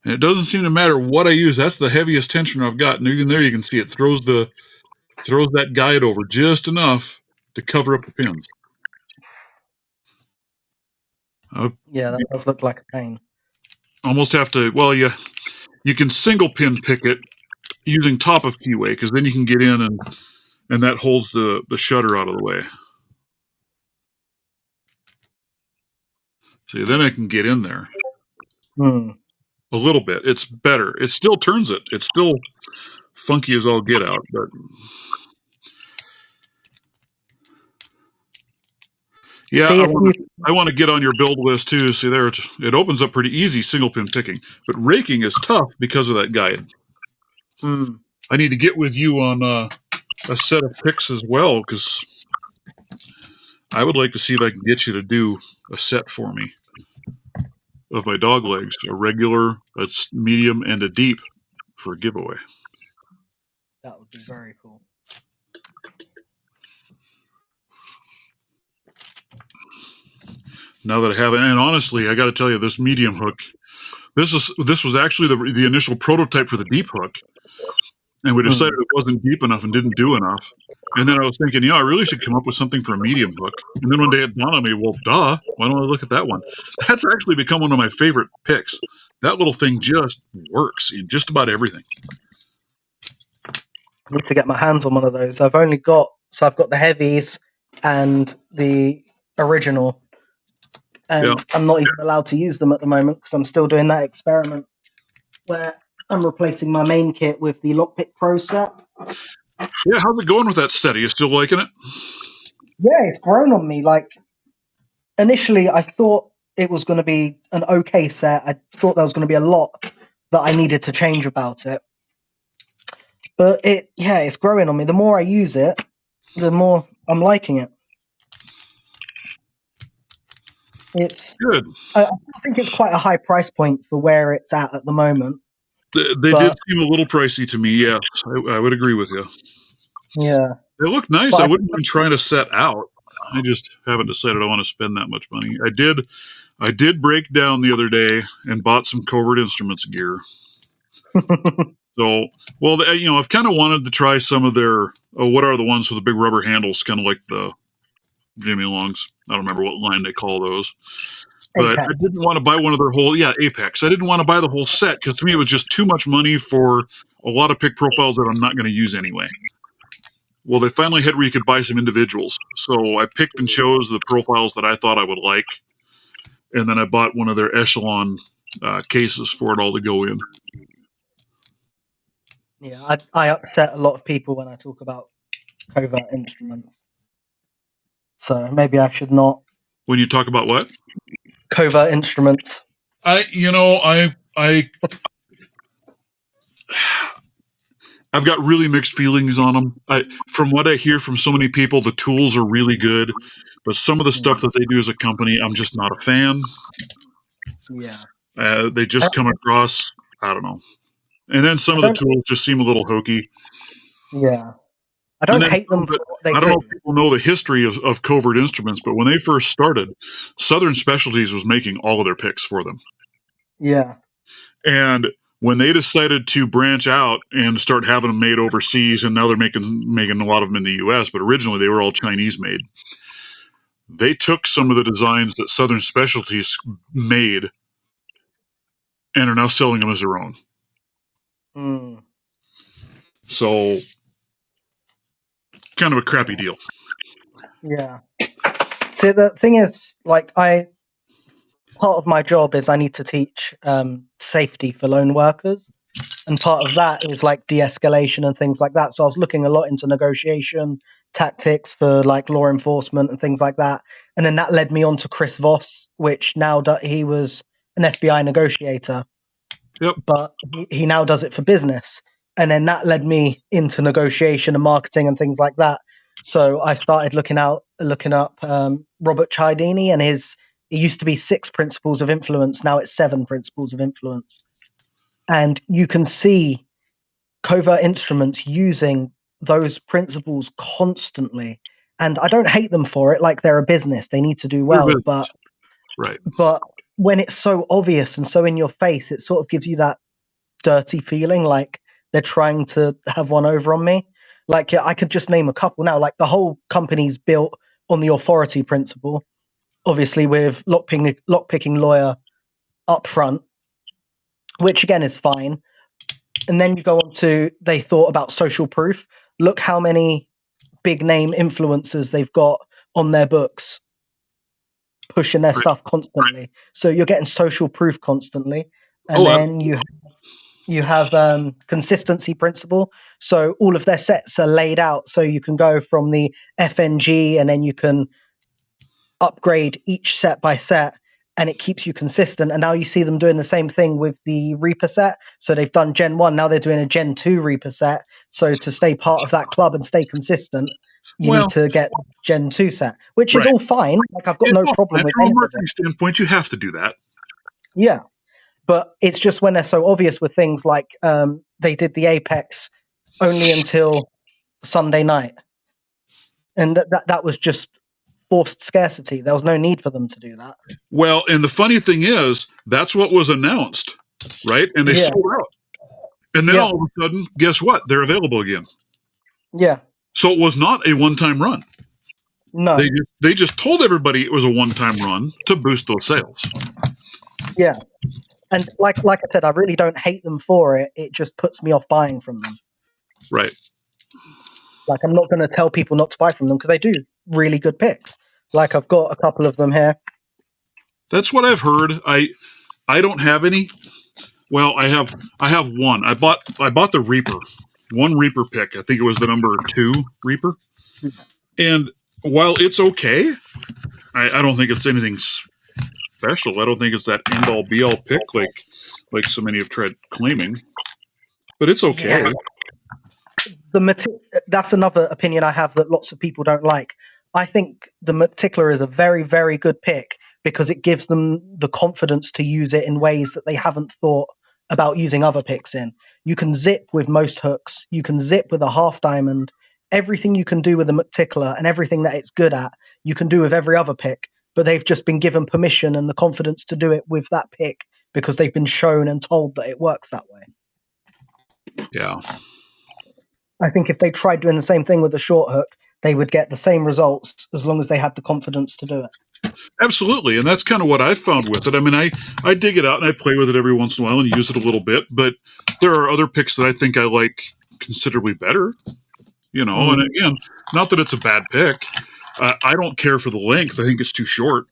And it doesn't seem to matter what I use. That's the heaviest tensioner I've got, and even there you can see it throws that guide over just enough to cover up the pins. yeah, that does look like a pain. Almost have to. Well, you can single pin pick it using top of keyway because then you can get in and that holds the shutter out of the way. See, then I can get in there a little bit. It's better. It still turns it. It's still funky as all get out, but yeah, See I want to get on your build list too. See there, it opens up pretty easy single pin picking, but raking is tough because of that guide. I need to get with you on a set of picks as well because I would like to see if I can get you to do a set for me of my dog legs, a regular, a medium, and a deep for a giveaway. That would be very cool. Now that I have it, and honestly, I got to tell you, this medium hook, this was actually the initial prototype for the deep hook, and we decided it wasn't deep enough and didn't do enough. And then I was thinking, I really should come up with something for a medium hook. And then one day it dawned on me, well, duh, why don't I look at that one? That's actually become one of my favorite picks. That little thing just works in just about everything. I need to get my hands on one of those. I've got the heavies and the original, and I'm not even allowed to use them at the moment because I'm still doing that experiment where I'm replacing my main kit with the Lockpick Pro set. Yeah, how's it going with that set? Are you still liking it? Yeah, it's grown on me. Like initially, I thought it was going to be an okay set. I thought there was going to be a lot that I needed to change about it. But it's growing on me. The more I use it, the more I'm liking it. It's good. I think it's quite a high price point for where it's at the moment. They did seem a little pricey to me. Yes, I would agree with you. Yeah, they look nice. But I wouldn't mind trying to set out. I just haven't decided I want to spend that much money. I did break down the other day and bought some Covert Instruments gear. So, well, I've kind of wanted to try some of their. What are the ones with the big rubber handles, kind of like the Jimmy Longs? I don't remember what line they call those. But Apex. I didn't want to buy one of their whole, Apex. I didn't want to buy the whole set because to me it was just too much money for a lot of pick profiles that I'm not going to use anyway. Well, they finally had where you could buy some individuals. So I picked and chose the profiles that I thought I would like. And then I bought one of their Echelon cases for it all to go in. Yeah, I upset a lot of people when I talk about Covert Instruments. So maybe I should not. When you talk about what? Covert Instruments. I've got really mixed feelings on them. From what I hear from so many people, the tools are really good, but some of the stuff that they do as a company, I'm just not a fan. Yeah. They just come across, I don't know. And then some of the tools just seem a little hokey. Yeah. I don't hate them for what they do. I don't know if people know the history of Covert Instruments, but when they first started, Southern Specialties was making all of their picks for them. Yeah. And when they decided to branch out and start having them made overseas, and now they're making a lot of them in the U.S., but originally they were all Chinese made. They took some of the designs that Southern Specialties made and are now selling them as their own. So kind of a crappy deal. Yeah. See, the thing is, like, part of my job is I need to teach safety for lone workers. And part of that is like de-escalation and things like that. So I was looking a lot into negotiation tactics for like law enforcement and things like that. And then that led me on to Chris Voss, which now he was an FBI negotiator, Yep. but he now does it for business. And then that led me into negotiation and marketing and things like that. So I started looking up Robert Cialdini and it used to be 6 principles of influence. Now it's 7 principles of influence. And you can see covert instruments using those principles constantly. And I don't hate them for it. Like, they're a business, they need to do well. But right. But when it's so obvious and so in your face, it sort of gives you that dirty feeling, like they're trying to have one over on me. Like, I could just name a couple now. Like, the whole company's built on the authority principle, obviously with lockpicking lawyer up front, which again is fine. And then you go on to, they thought about social proof. Look how many big name influencers they've got on their books pushing their stuff constantly. So you're getting social proof constantly. And then you have consistency principle. So all of their sets are laid out. So you can go from the FNG and then you can upgrade each set by set, and it keeps you consistent. And now you see them doing the same thing with the Reaper set. So they've done Gen 1, now they're doing a Gen 2 Reaper set. So to stay part of that club and stay consistent, you need to get Gen 2 set, which is all fine. Like, I've got no problem with from any a of marketing it. standpoint, you have to do that. Yeah. But it's just when they're so obvious with things like they did the Apex only until Sunday night. And that was just forced scarcity. There was no need for them to do that. Well, and the funny thing is, that's what was announced, right? And they sold out. And then all of a sudden, guess what? They're available again. Yeah. So it was not a one-time run. No. They just told everybody it was a one-time run to boost those sales. Yeah. And like I said, I really don't hate them for it. It just puts me off buying from them. Right. Like, I'm not going to tell people not to buy from them because they do really good picks. Like, I've got a couple of them here. That's what I've heard. I don't have any. Well, I have one. I bought the Reaper. One Reaper pick. I think it was the number 2 Reaper. And while it's okay, I don't think it's anything special. I don't think it's that end all be all pick like so many have tried claiming. But it's okay. Yeah. That's another opinion I have that lots of people don't like. I think the Meticular is a very, very good pick because it gives them the confidence to use it in ways that they haven't thought about using other picks in. You can zip with most hooks. You can zip with a half diamond. Everything you can do with the Meticular and everything that it's good at, you can do with every other pick. But they've just been given permission and the confidence to do it with that pick because they've been shown and told that it works that way. Yeah. I think if they tried doing the same thing with a short hook, they would get the same results as long as they had the confidence to do it. Absolutely. And that's kind of what I found with it. I mean, I dig it out and I play with it every once in a while and use it a little bit, but there are other picks that I think I like considerably better, you know, and again, not that it's a bad pick. I don't care for the length. I think it's too short.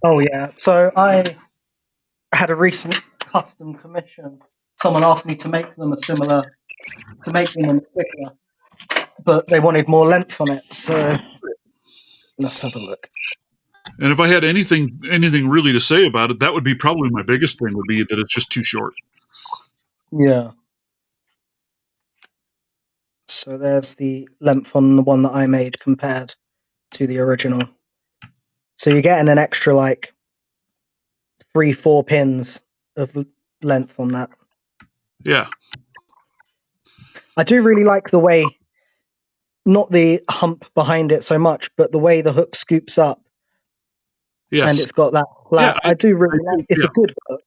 Oh, yeah. So I had a recent custom commission. Someone asked me to make them a particular, but they wanted more length on it. So let's have a look. And if I had anything really to say about it, that would be probably my biggest thing would be that it's just too short. Yeah. So there's the length on the one that I made compared to the original. So you're getting an extra like 3-4 pins of length on that. Yeah. I do really like the way, not the hump behind it so much, but the way the hook scoops up. Yes. And it's got that flat. Yeah, I do really like it's a good hook.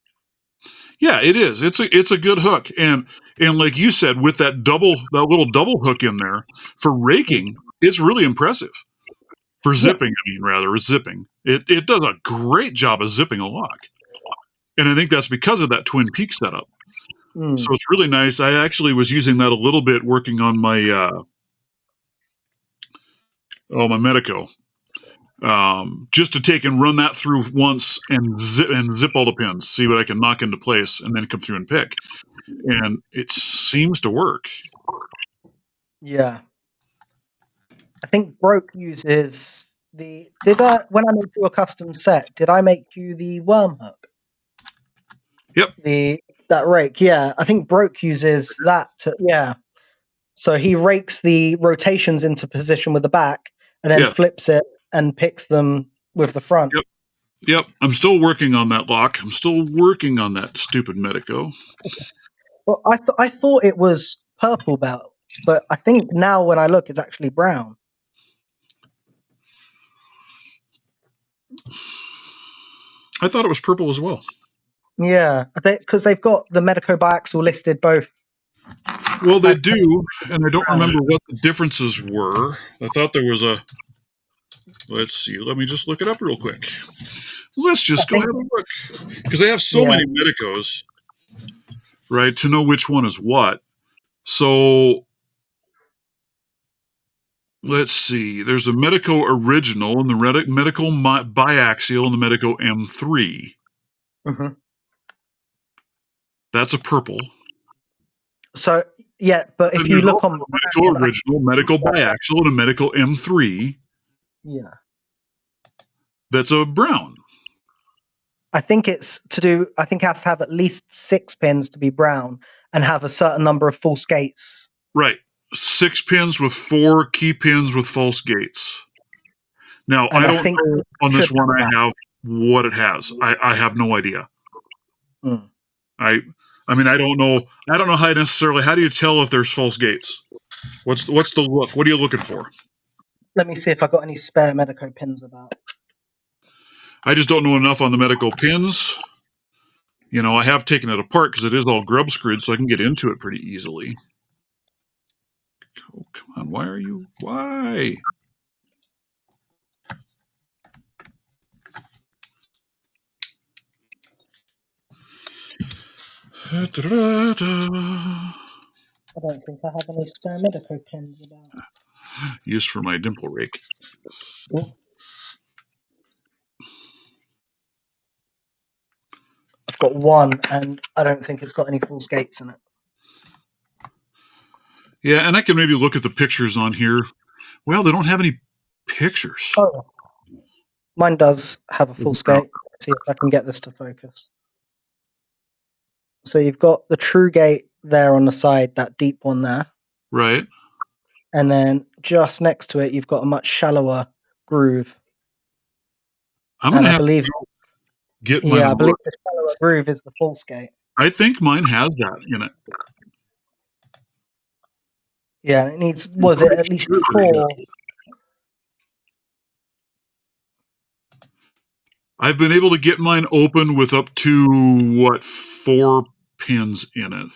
Yeah, it is. It's a good hook. And like you said, with that little double hook in there for raking, it's really impressive. For zipping, zipping. It does a great job of zipping a lock. And I think that's because of that Twin Peak setup. So it's really nice. I actually was using that a little bit working on my Oh, my Medico. Just to take and run that through once and zip all the pins, see what I can knock into place, and then come through and pick. And it seems to work. Yeah. I think Broke uses the. Did I, when I made you a custom set, did I make you the worm hook? Yep. That rake, yeah. I think Broke uses that. Yeah. So he rakes the rotations into position with the back, and then Yeah. flips it and picks them with the front. Yep. Yep. I'm still working on that lock. I'm still working on that stupid Medico. Well, I thought it was purple belt, but I think now when I look, it's actually brown. I thought it was purple as well. Yeah, because they've got the Medico biaxial listed both. Well, they do, and I don't remember what the differences were. I thought there was a. Let's see. Let me just look it up real quick. Let's just go ahead and look, because they have so many Medicos, right? To know which one is what. So let's see. There's a Medico original and the Medico biaxial and the Medico M3. Mm-hmm. That's a purple. So yeah, but if you look on Medico original, Medico biaxial, and a Medico M3. Yeah. That's a brown. I think it's to do. I think it has to have at least 6 pins to be brown and have a certain number of false gates. Right. 6 pins with 4 key pins with false gates. Now, I don't know on this one I have what it has. I have no idea. Hmm. I mean, I don't know how necessarily. How do you tell if there's false gates? What's the look? What are you looking for? Let me see if I got any spare Medico pins about. I just don't know enough on the Medico pins. You know, I have taken it apart because it is all grub screwed, so I can get into it pretty easily. Oh, come on. Why? I don't think I have any spare Medico pins about. Used for my dimple rake. Ooh. I've got one, and I don't think it's got any false gates in it. Yeah, and I can maybe look at the pictures on here. Well, they don't have any pictures. Oh, mine does have a false gate. Let's see if I can get this to focus. So you've got the true gate there on the side, that deep one there. Right. And then just next to it, you've got a much shallower groove. I'm going to have to get mine. Yeah, I believe the shallower groove is the false gate. I think mine has that in it. Yeah, it needs, was it at least 4? I've been able to get mine open with up to, 4 pins in it.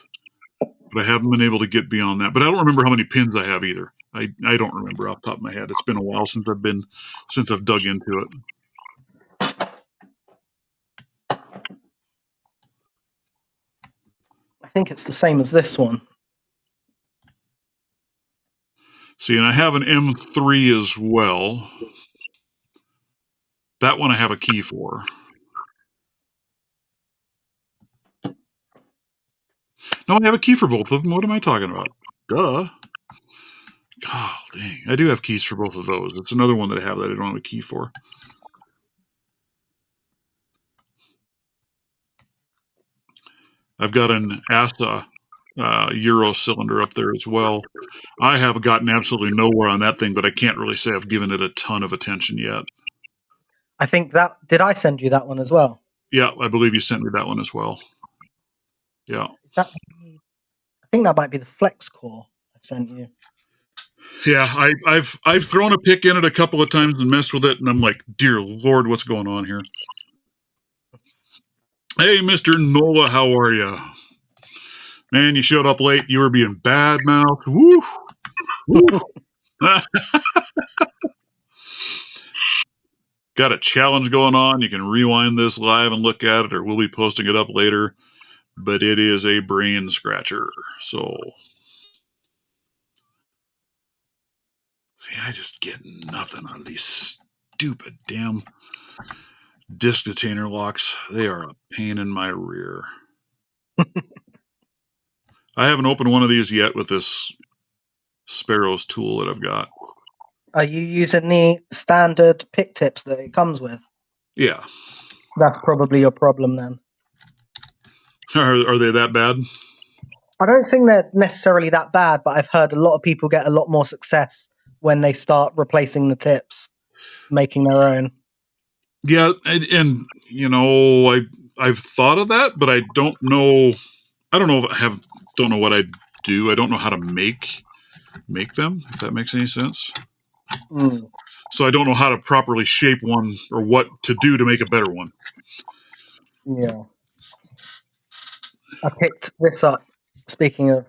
But I haven't been able to get beyond that. But I don't remember how many pins I have either. I don't remember off the top of my head. It's been a while since I've dug into it. I think it's the same as this one. See, and I have an M3 as well. That one I have a key for. No, I have a key for both of them. What am I talking about? Duh. God dang. I do have keys for both of those. It's another one that I have that I don't have a key for. I've got an ASA Euro cylinder up there as well. I have gotten absolutely nowhere on that thing, but I can't really say I've given it a ton of attention yet. I think did I send you that one as well? Yeah, I believe you sent me that one as well. Yeah. I think that might be the flex core I sent you. Yeah, I've thrown a pick in it a couple of times and messed with it, and I'm like, dear Lord, what's going on here? Hey, Mr. Nola, how are you? Man, you showed up late. You were being bad mouth. Woo! Woo. Got a challenge going on. You can rewind this live and look at it, or we'll be posting it up later. But it is a brain scratcher. So See, I just get nothing out of these stupid damn disc detainer locks. They are a pain in my rear. I haven't opened one of these yet with this Sparrows tool that I've got. Are you using the standard pick tips that it comes with? Yeah. That's probably your problem then. Are they that bad? I don't think they're necessarily that bad, but I've heard a lot of people get a lot more success when they start replacing the tips, making their own. Yeah, and you know, I've thought of that, but I don't know. I don't know if I don't know what I do. I don't know how to make them. If that makes any sense. Mm, So I don't know how to properly shape one or what to do to make a better one. yeah. I picked this up. Speaking of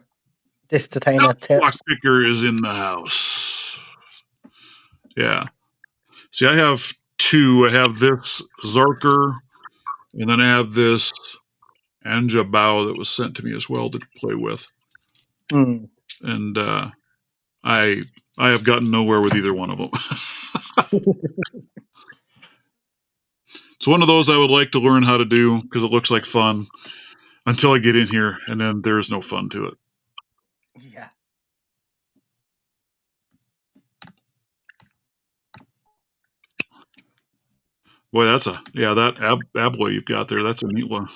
disc detainer Lock tips. picker is in the house. Yeah. See, I have two. I have this Zarker, and then I have this Anjabao that was sent to me as well to play with. Mm. And I have gotten nowhere with either one of them. It's one of those I would like to learn how to do because it looks like fun until I get in here, and then there's no fun to it. Yeah. Boy, that Abloy you've got there, that's a neat one.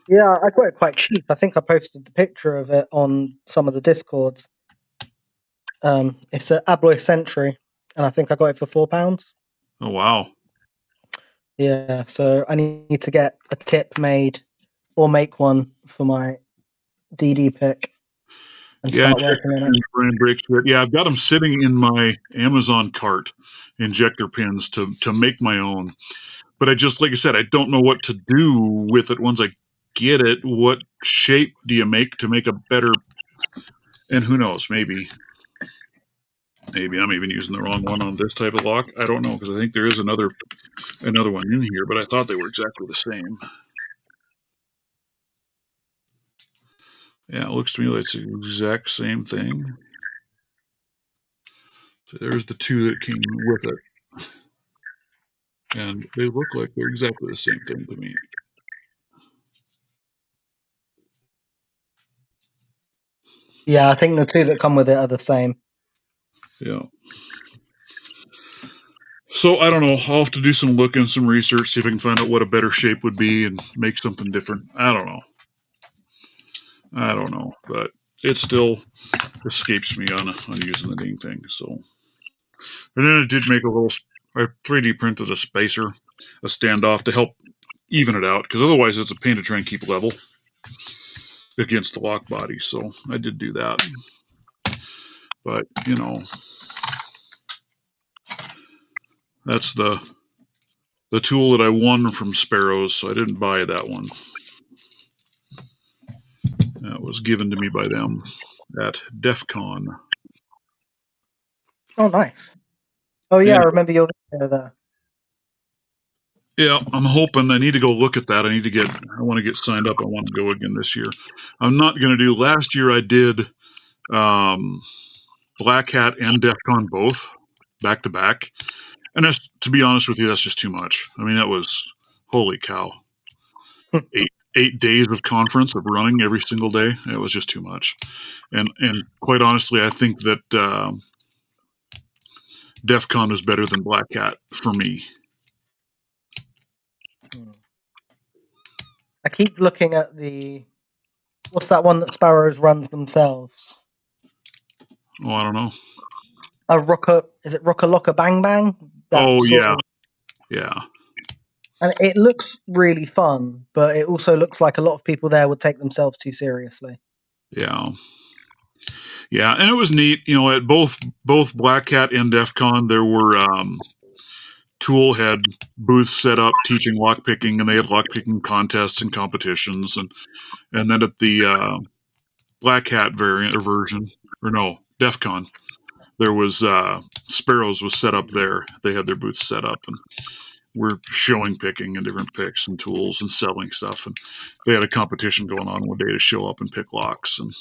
Yeah, I got it quite cheap. I think I posted the picture of it on some of the Discords. It's an Abloy Sentry, and I think I got it for £4. Oh, wow. Yeah, so I need to get a tip made or make one for my DD pick and Yeah, start working on it. brand break shit. Yeah, I've got them sitting in my Amazon cart, injector pins to make my own. But I just, like I said, I don't know what to do with it once I get it. What shape do you make to make a better? And who knows? Maybe I'm even using the wrong one on this type of lock. I don't know because I think there is another one in here, but I thought they were exactly the same. Yeah, it looks to me like it's the exact same thing. So there's the two that came with it. And they look like they're exactly the same thing to me. Yeah, I think the two that come with it are the same. Yeah. So I don't know. I'll have to do some looking, some research, see if I can find out what a better shape would be and make something different. I don't know. But it still escapes me on using the dang thing. So, and then I did make I 3D printed a spacer, a standoff to help even it out because otherwise it's a pain to try and keep level against the lock body. So I did do that. But you know, that's the tool that I won from Sparrows, so I didn't buy that one. That was given to me by them at DEF CON. Oh, nice. Oh, yeah, I remember your video there. Yeah, I'm hoping. I need to go look at that. I want to get signed up. I want to go again this year. I'm not going to do. Last year I did Black Hat and DEF CON both back to back, and that's, to be honest with you, that's just too much. I mean, that was holy cow. 8 days of conference of running every single day. It was just too much, and quite honestly, I think that DEF CON is better than Black Hat for me. I keep looking at what's that one that Sparrows runs themselves? Oh, I don't know. Is it Rocker Locker Bang Bang? Yeah. And it looks really fun, but it also looks like a lot of people there would take themselves too seriously. Yeah. Yeah, and it was neat. You know, at both Black Hat and DEF CON, there were Tool had booths set up teaching lockpicking, and they had lockpicking contests and competitions, and then at the Black Hat version, or no, DEF CON, there was Sparrows was set up there. They had their booths set up, and we're showing picking and different picks and tools and selling stuff, and they had a competition going on one day to show up and pick locks. And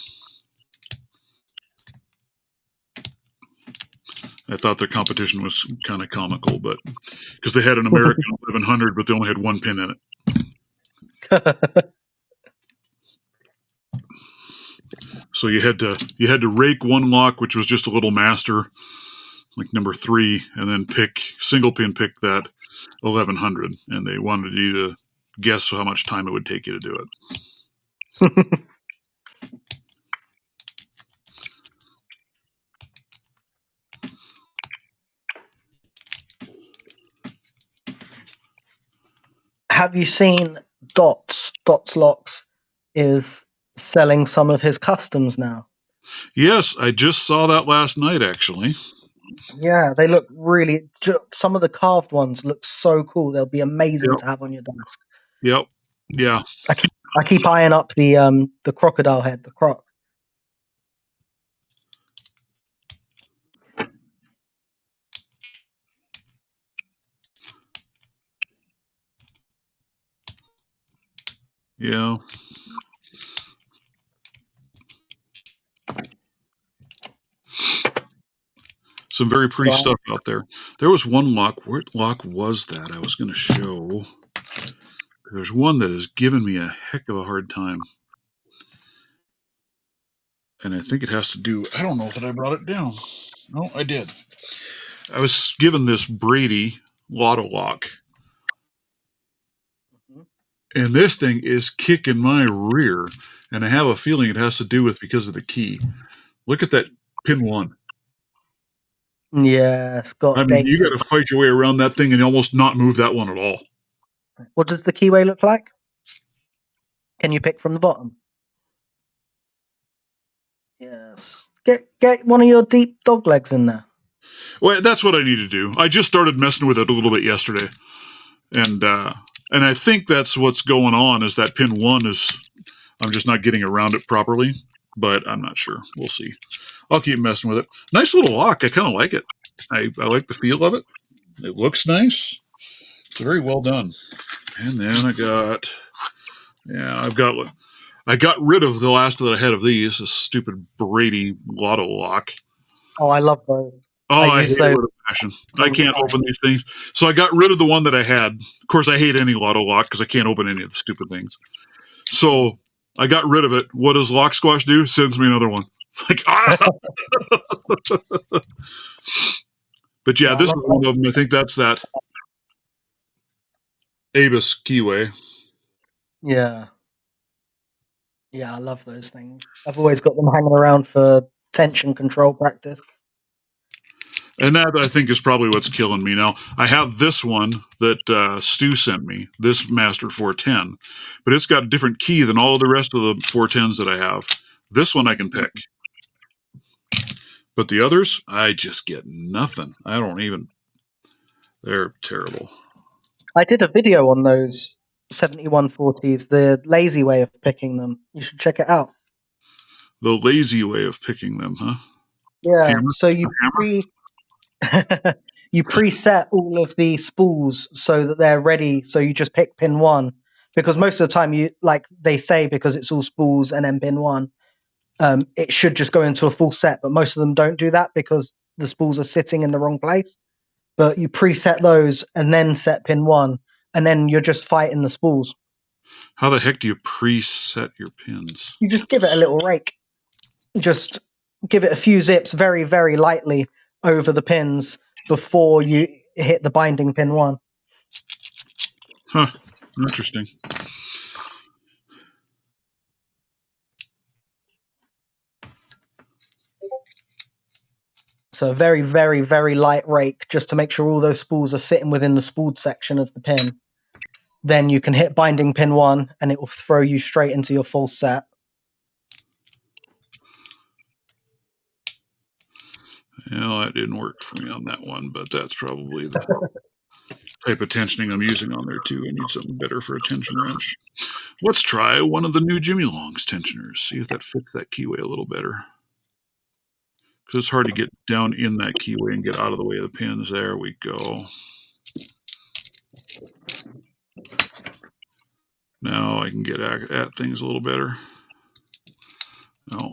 I thought their competition was kind of comical, but because they had an American 1100, but they only had one pin in it. So you had to rake one lock, which was just a little master, like number 3, and then single pin pick that 1100, and they wanted you to guess how much time it would take you to do it. Have you seen Dots? Dots Locks is selling some of his customs now. Yes, I just saw that last night, actually. Yeah, they look really. Some of the carved ones look so cool. They'll be amazing to have on your desk. Yep. Yeah. I keep eyeing up the crocodile head, the croc. Yeah. Some very pretty stuff out there. There was one lock. What lock was that? I was going to show. There's one that has given me a heck of a hard time. And I think it has to do. I don't know that I brought it down. No, I did. I was given this Brady Lotto lock. And this thing is kicking my rear. And I have a feeling it has to do with because of the key. Look at that pin 1. Yeah, it's got. I mean, you got to fight your way around that thing and almost not move that one at all. What does the keyway look like? Can you pick from the bottom? Yes. Get one of your deep dog legs in there. Well, that's what I need to do. I just started messing with it a little bit yesterday, and I think that's what's going on. Is that pin 1 is I'm just not getting around it properly, but I'm not sure. We'll see. I'll keep messing with it. Nice little lock. I kind of like it. I like the feel of it. It looks nice. It's very well done. And then I got rid of the last that I had of these. This stupid Brady Lotto lock. Oh, I love those. Oh, I hate it with a passion. I can't open these things. So I got rid of the one that I had. Of course, I hate any Lotto lock because I can't open any of the stupid things. So I got rid of it. What does Lock Squash do? Sends me another one. It's like, But yeah, this is one of them. I think that's that Abus keyway. Yeah. Yeah, I love those things. I've always got them hanging around for tension control practice. And that, I think, is probably what's killing me now. I have this one that Stu sent me, this Master 410, but it's got a different key than all of the rest of the 410s that I have. This one I can pick. But the others, I just get nothing. They're terrible. I did a video on those 7140s, the lazy way of picking them. You should check it out. The lazy way of picking them, huh? Yeah, Hammer? so you preset all of the spools so that they're ready, so you just pick pin 1. Because most of the time, they say, because it's all spools and then pin 1, it should just go into a full set, but most of them don't do that because the spools are sitting in the wrong place. But you preset those and then set pin 1, and then you're just fighting the spools. How the heck do you preset your pins? You just give it a little rake. Just give it a few zips very, very lightly over the pins before you hit the binding pin 1. Huh. Interesting. So a very, very, very light rake just to make sure all those spools are sitting within the spooled section of the pin. Then you can hit binding pin 1 and it will throw you straight into your full set. Well, that didn't work for me on that one, but that's probably the type of tensioning I'm using on there too. I need something better for a tension wrench. Let's try one of the new Jimmy Long's tensioners. See if that fits that keyway a little better. Because it's hard to get down in that keyway and get out of the way of the pins. There we go. Now I can get at things a little better. No.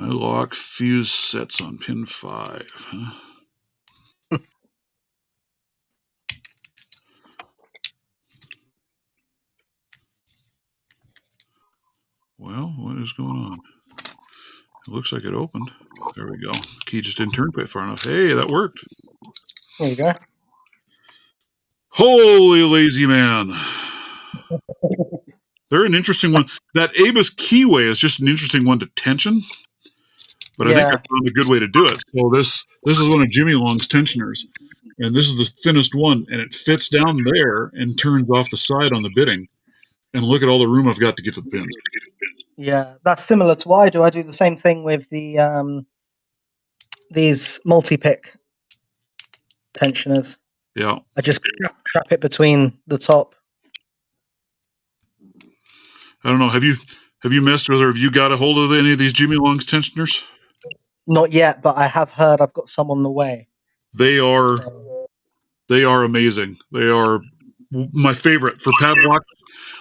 My lock fuse sets on pin 5. Huh? Well, what is going on? It looks like it opened. There we go. Key just didn't turn quite far enough. Hey, that worked. There you go. Holy lazy man. They're an interesting one. That Abus keyway is just an interesting one to tension, but I think I found a good way to do it. So this is one of Jimmy Long's tensioners, and this is the thinnest one, and it fits down there and turns off the side on the bitting. And look at all the room I've got to get to the pins. Yeah, that's similar to what I do. I do the same thing with the these multi-pick tensioners. Yeah. I just trap it between the top. I don't know. Have you messed with, or have you got a hold of any of these Jimmy Long's tensioners? Not yet, but I have heard I've got some on the way. They are amazing. They are my favorite for padlocks.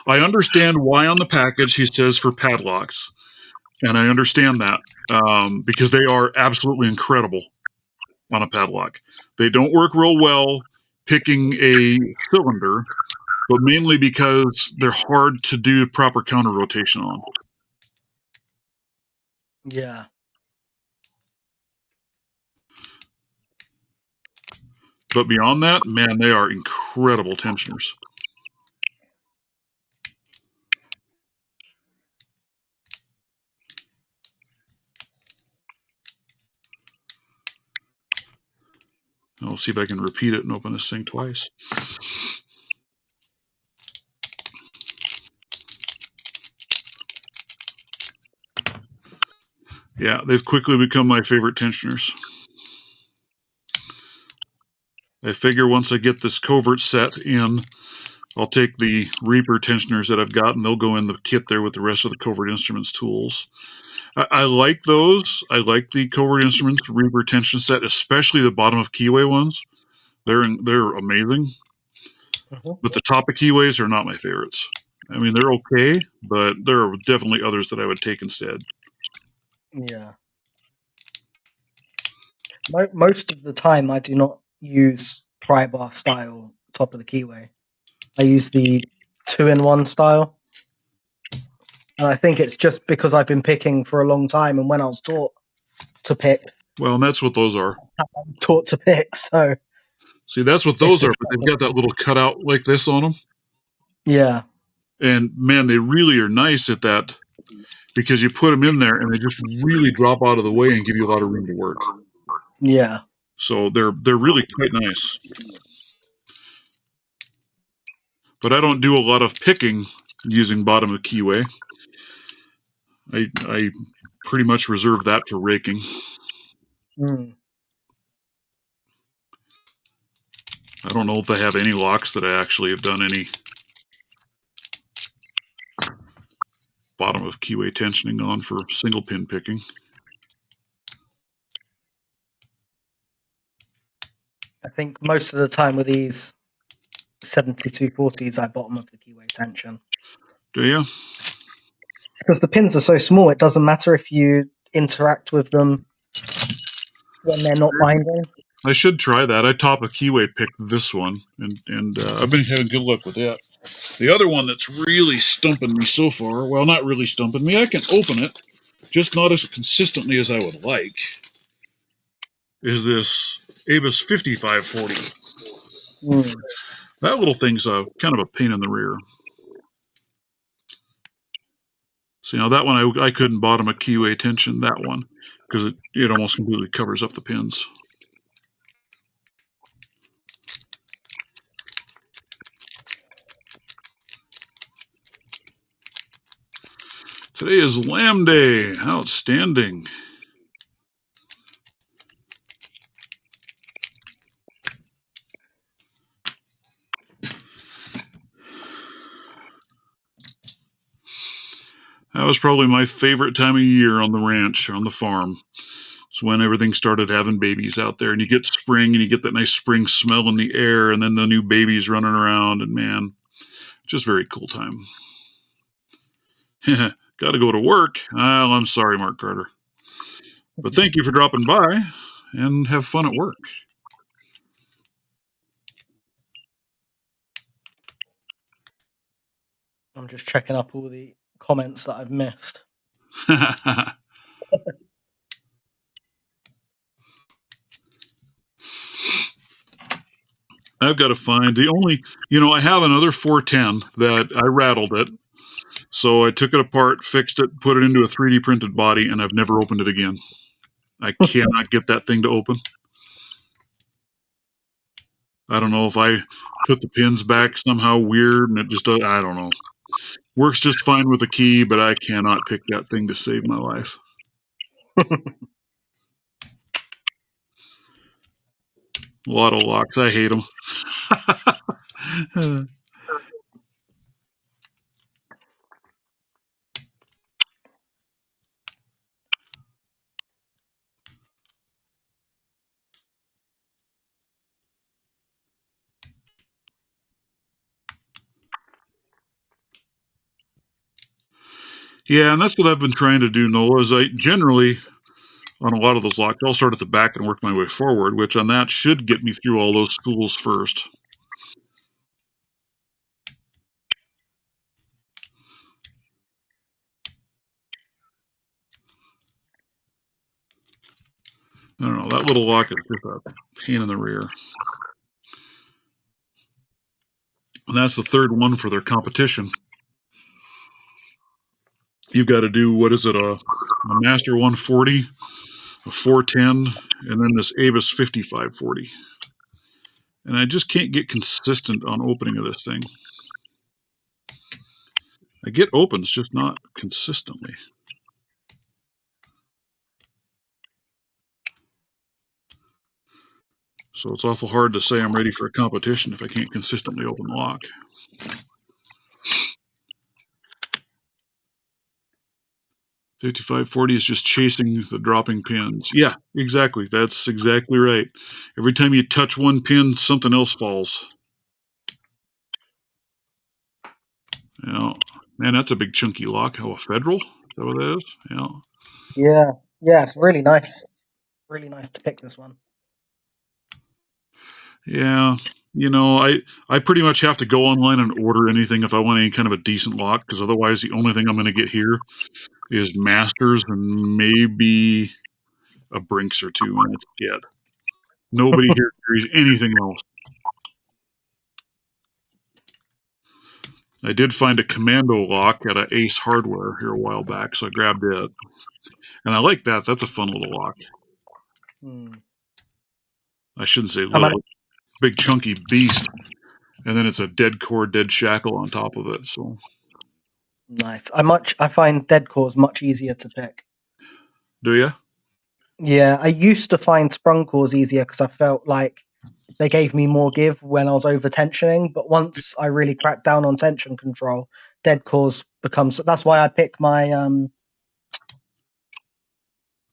I understand why on the package he says for padlocks, and I understand that because they are absolutely incredible on a padlock. They don't work real well picking a cylinder, but mainly because they're hard to do proper counter rotation on. Yeah. But beyond that, man, they are incredible tensioners. I'll see if I can repeat it and open this thing twice. Yeah, they've quickly become my favorite tensioners. I figure once I get this covert set in, I'll take the Reaper tensioners that I've got, and they'll go in the kit there with the rest of the Covert Instruments tools. I like those. I like the Covert Instruments Reaper tension set, especially the bottom of keyway ones. They're amazing. Mm-hmm. But the top of keyways are not my favorites. I mean, they're okay, but there are definitely others that I would take instead. Yeah. Most of the time, I do not use pry bar style top of the keyway. I use the 2-in-1 style. And I think it's just because I've been picking for a long time, and when I was taught to pick. Well, and that's what those are. I'm taught to pick, so. See, that's what those are, but they've got that little cutout like this on them. Yeah. And man, they really are nice at that because you put them in there and they just really drop out of the way and give you a lot of room to work. Yeah. So they're really quite nice. But I don't do a lot of picking using bottom of keyway. I pretty much reserve that for raking. Mm. I don't know if I have any locks that I actually have done any bottom of keyway tensioning on for single pin picking. I think most of the time with these 7240s, I bottom of the keyway tension. Do you? It's because the pins are so small, it doesn't matter if you interact with them when they're not binding. I should try that. I top a keyway picked this one, and I've been having good luck with that. The other one that's really stumping me so far, well, not really stumping me, I can open it, just not as consistently as I would like, is this Abus 5540. Mm. That little thing's kind of a pain in the rear. See, now that one I couldn't bottom a keyway tension, that one, because it almost completely covers up the pins. Today is Lamb Day. Outstanding. That was probably my favorite time of year on the ranch, on the farm. It's when everything started having babies out there, and you get spring, and you get that nice spring smell in the air, and then the new babies running around, and man, just very cool time. Got to go to work. Well, I'm sorry, Mark Carter. But thank you for dropping by, and have fun at work. I'm just checking up all the comments that I've missed. I've got to find the only, I have another 410 that I rattled it. So I took it apart, fixed it, put it into a 3D printed body, and I've never opened it again. I cannot get that thing to open. I don't know if I put the pins back somehow weird and it just, I don't know. Works just fine with a key, but I cannot pick that thing to save my life. A lot of locks. I hate them. Yeah, and that's what I've been trying to do, Noah, is I generally, on a lot of those locks, I'll start at the back and work my way forward, which on that should get me through all those spools first. I don't know, that little lock is just a pain in the rear. And that's the third one for their competition. You've got to do, what is it, a Master 140, a 410, and then this Avis 5540. And I just can't get consistent on opening of this thing. I get opens, just not consistently. So it's awful hard to say I'm ready for a competition if I can't consistently open the lock. $55.40 is just chasing the dropping pins. Yeah, exactly. That's exactly right. Every time you touch one pin, something else falls. Man, that's a big chunky lock. Oh, a Federal? Is that what that is? Yeah. Yeah, it's really nice. Really nice to pick this one. Yeah. I pretty much have to go online and order anything if I want any kind of a decent lock, because otherwise the only thing I'm going to get here is Masters and maybe a Brinks or two, and that's it. Nobody here carries anything else. I did find a Commando lock at a Ace Hardware here a while back, so I grabbed it. And I like that. That's a fun little lock. I shouldn't say little. Big chunky beast. And then it's a dead core, dead shackle on top of it. So nice. I find dead cores much easier to pick. Do you? Yeah, I used to find sprung cores easier because I felt like they gave me more give when I was over tensioning. But once I really cracked down on tension control, dead cores becomes. That's why I pick my AL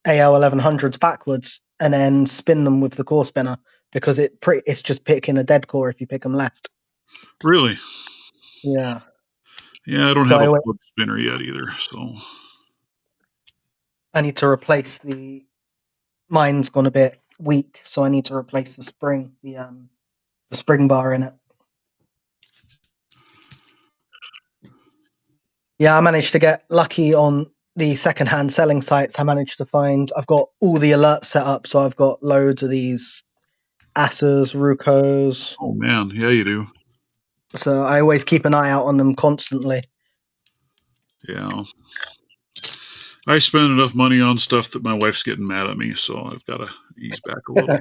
1100s backwards and then spin them with the core spinner, because it's just picking a dead core if you pick them left. Really? Yeah. Yeah, I don't have a plug spinner yet either, so I need to replace mine's gone a bit weak, so I need to replace the spring, the spring bar in it. Yeah, I managed to get lucky on the secondhand selling sites. I managed to find, I've got all the alerts set up, so I've got loads of these Asers, Rucos. Oh man, yeah, you do. So I always keep an eye out on them constantly. Yeah. I spend enough money on stuff that my wife's getting mad at me, so I've got to ease back a little.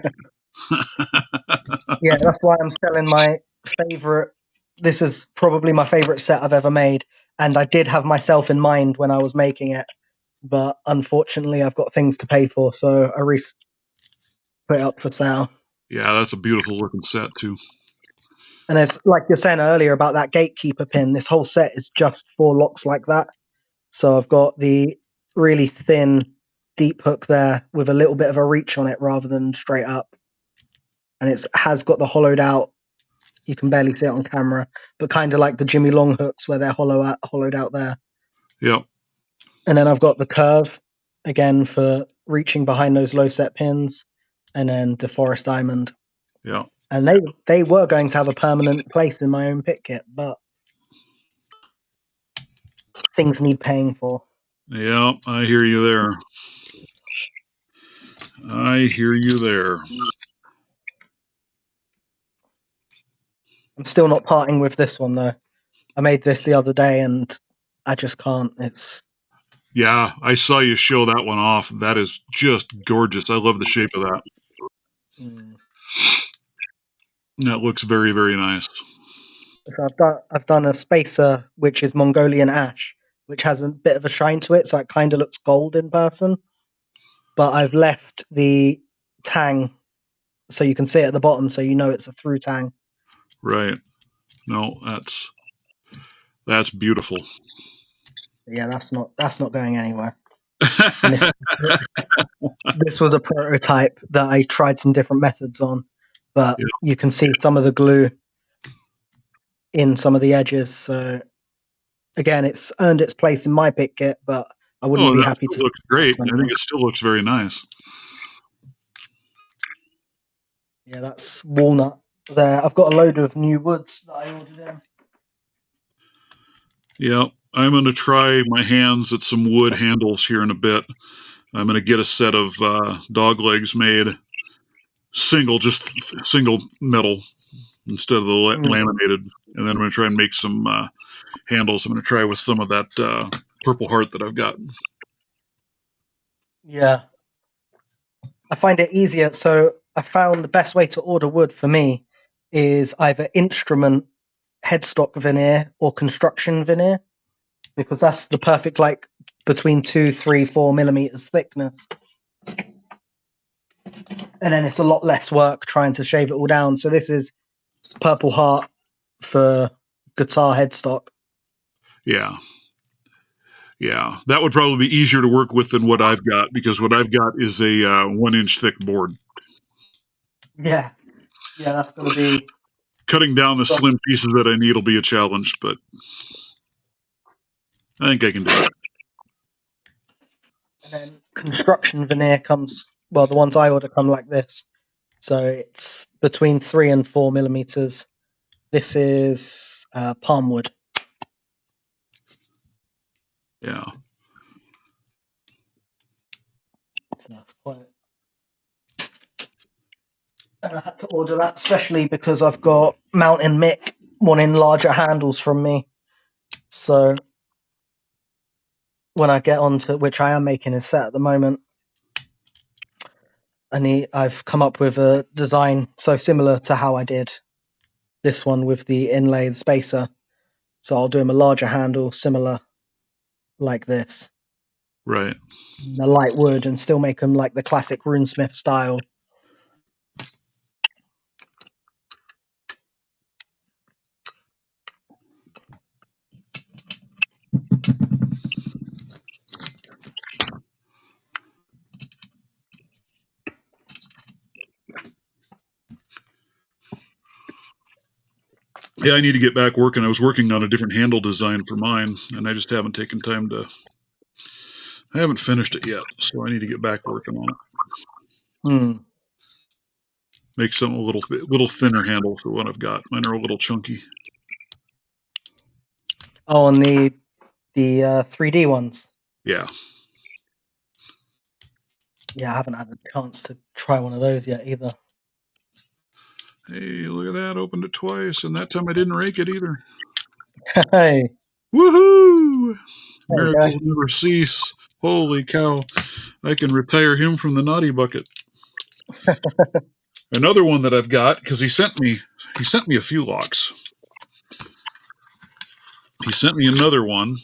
Yeah, that's why I'm selling my favorite. This is probably my favorite set I've ever made, and I did have myself in mind when I was making it, but unfortunately I've got things to pay for, so I put it up for sale. Yeah, that's a beautiful looking set too. And it's like you're saying earlier about that gatekeeper pin, this whole set is just for locks like that. So I've got the really thin deep hook there with a little bit of a reach on it rather than straight up. And it has got the hollowed out, you can barely see it on camera, but kind of like the Jimmy Long hooks where they're hollowed out there. Yep. And then I've got the curve again for reaching behind those low set pins, and then DeForest Diamond. Yeah. And they were going to have a permanent place in my own pit kit, but things need paying for. Yeah, I hear you there. I hear you there. I'm still not parting with this one though. I made this the other day and I just can't. Yeah, I saw you show that one off. That is just gorgeous. I love the shape of that. That looks very, very nice. So I've done a spacer which is Mongolian ash, which has a bit of a shine to it, so it kind of looks gold in person. But I've left the tang so you can see it at the bottom, so you know it's a through tang. Right. No, that's beautiful. Yeah, that's not going anywhere. And this was a prototype that I tried some different methods on, but you can see some of the glue in some of the edges. So again, it's earned its place in my pit kit, but I wouldn't be happy to. Looks great. I think it still looks very nice. Yeah, that's walnut there. I've got a load of new woods that I ordered in. Yeah, I'm going to try my hands at some wood handles here in a bit. I'm going to get a set of dog legs made just single metal instead of the laminated. And then I'm going to try and make some handles. I'm going to try with some of that Purple Heart that I've got. Yeah. I find it easier. So I found the best way to order wood for me is either instrument headstock veneer or construction veneer, because that's the perfect, like, between 2, 3, 4 millimeters thickness. And then it's a lot less work trying to shave it all down. So this is Purple Heart for guitar headstock. Yeah. Yeah, that would probably be easier to work with than what I've got, because what I've got is a 1-inch thick board. Yeah, that's going to be... Cutting down the slim pieces that I need will be a challenge, but I think I can do it. And then construction veneer comes, well, the ones I order come like this. So it's between 3 and 4 millimeters. This is palm wood. Yeah. So that's quite... And I had to order that, especially because I've got Mountain Mick wanting larger handles from me. So when I get onto, which I am making a set at the moment, I've come up with a design so similar to how I did this one with the inlaid spacer. So I'll do him a larger handle, similar like this. Right. A light wood, and still make them like the classic runesmith style. Yeah, I need to get back working. I was working on a different handle design for mine, and I just haven't taken time to... I haven't finished it yet, so I need to get back working on it. Make some a little thinner handle for what I've got. Mine are a little chunky. Oh, and the 3D ones. Yeah. Yeah, I haven't had a chance to try one of those yet either. Hey, look at that. Opened it twice, and that time I didn't rake it either. Hey. Woohoo! Miracles never cease. Holy cow. I can retire him from the naughty bucket. Another one that I've got, because he sent me a few locks. He sent me another one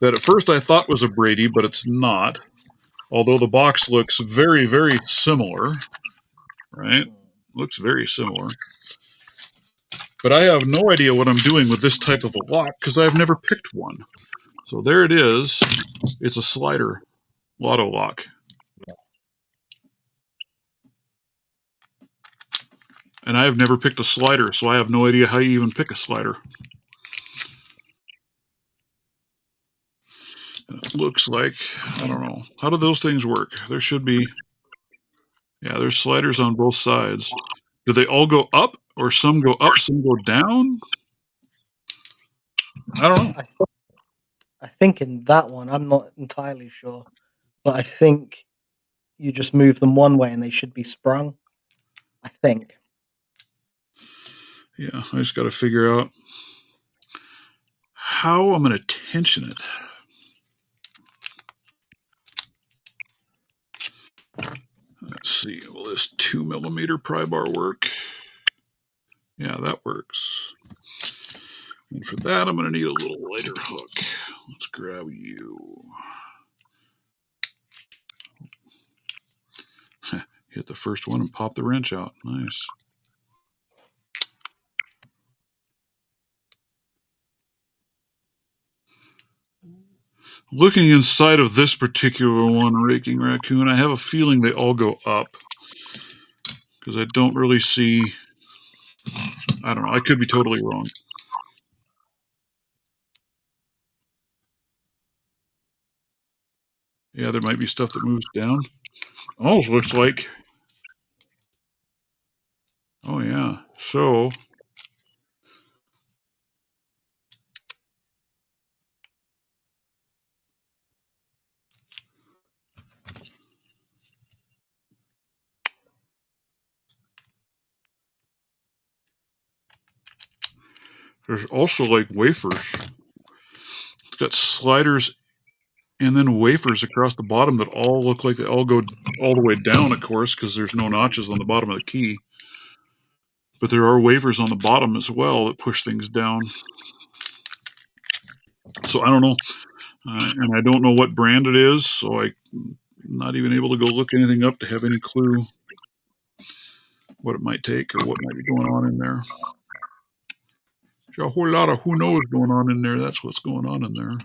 that at first I thought was a Brady, but it's not. Although the box looks very, very similar. Right? Looks very similar. But I have no idea what I'm doing with this type of a lock because I've never picked one. So there it is. It's a slider lotto lock. And I have never picked a slider, so I have no idea how you even pick a slider. It looks like, I don't know. How do those things work? There should be, yeah, there's sliders on both sides. Do they all go up, or some go up, some go down? I don't know. I think in that one, I'm not entirely sure, but I think you just move them one way and they should be sprung. I think. Yeah, I just got to figure out how I'm going to tension it. Let's see, will this 2mm pry bar work? Yeah, that works. And for that, I'm going to need a little lighter hook. Let's grab you. Hit the first one and pop the wrench out. Nice. Looking inside of this particular one, Raking Raccoon, I have a feeling they all go up. Because I don't really see... I don't know. I could be totally wrong. Yeah, there might be stuff that moves down. Oh, looks like... Oh, yeah. So... There's also like wafers. It's got sliders and then wafers across the bottom that all look like they all go all the way down, of course, because there's no notches on the bottom of the key. But there are wafers on the bottom as well that push things down. So I don't know. And I don't know what brand it is, so I'm not even able to go look anything up to have any clue what it might take or what might be going on in there. There's a whole lot of who knows going on in there. That's what's going on in there.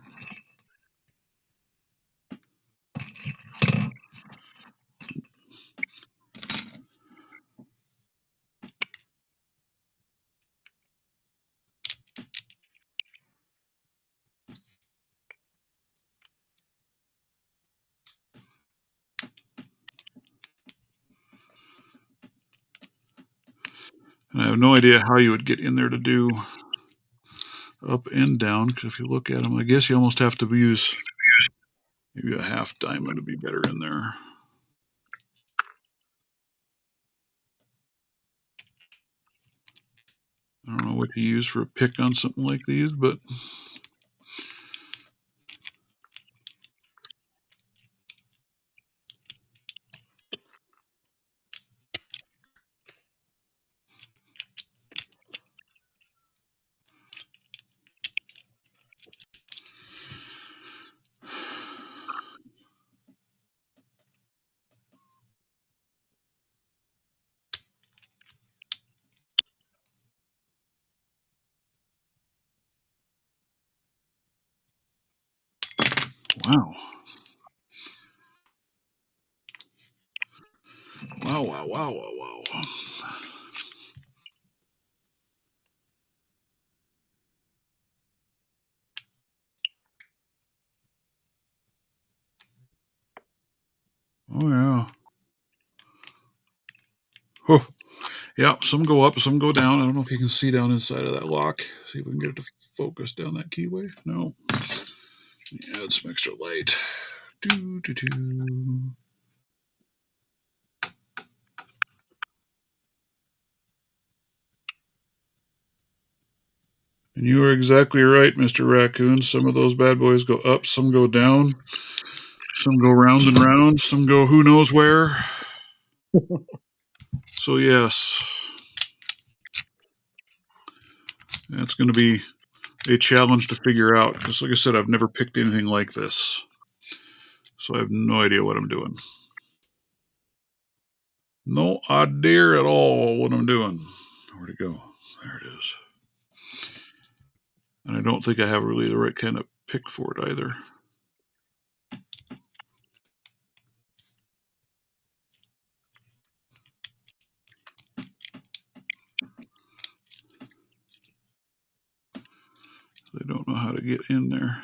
And I have no idea how you would get in there to do up and down, because if you look at them, I guess you almost have to use maybe a half diamond to be better in there. I don't know what you use for a pick on something like these, but wow. Wow, wow, wow, wow, wow. Oh, yeah. Oh, yeah, some go up, some go down. I don't know if you can see down inside of that lock. See if we can get it to focus down that keyway. No. Yeah, add some extra light. Do, do, do. And you are exactly right, Mr. Raccoon. Some of those bad boys go up, some go down, some go round and round, some go who knows where. So, yes, that's going to be a challenge to figure out. Because, like I said, I've never picked anything like this. So I have no idea what I'm doing. No idea at all what I'm doing. Where'd it go? There it is. And I don't think I have really the right kind of pick for it either. I don't know how to get in there.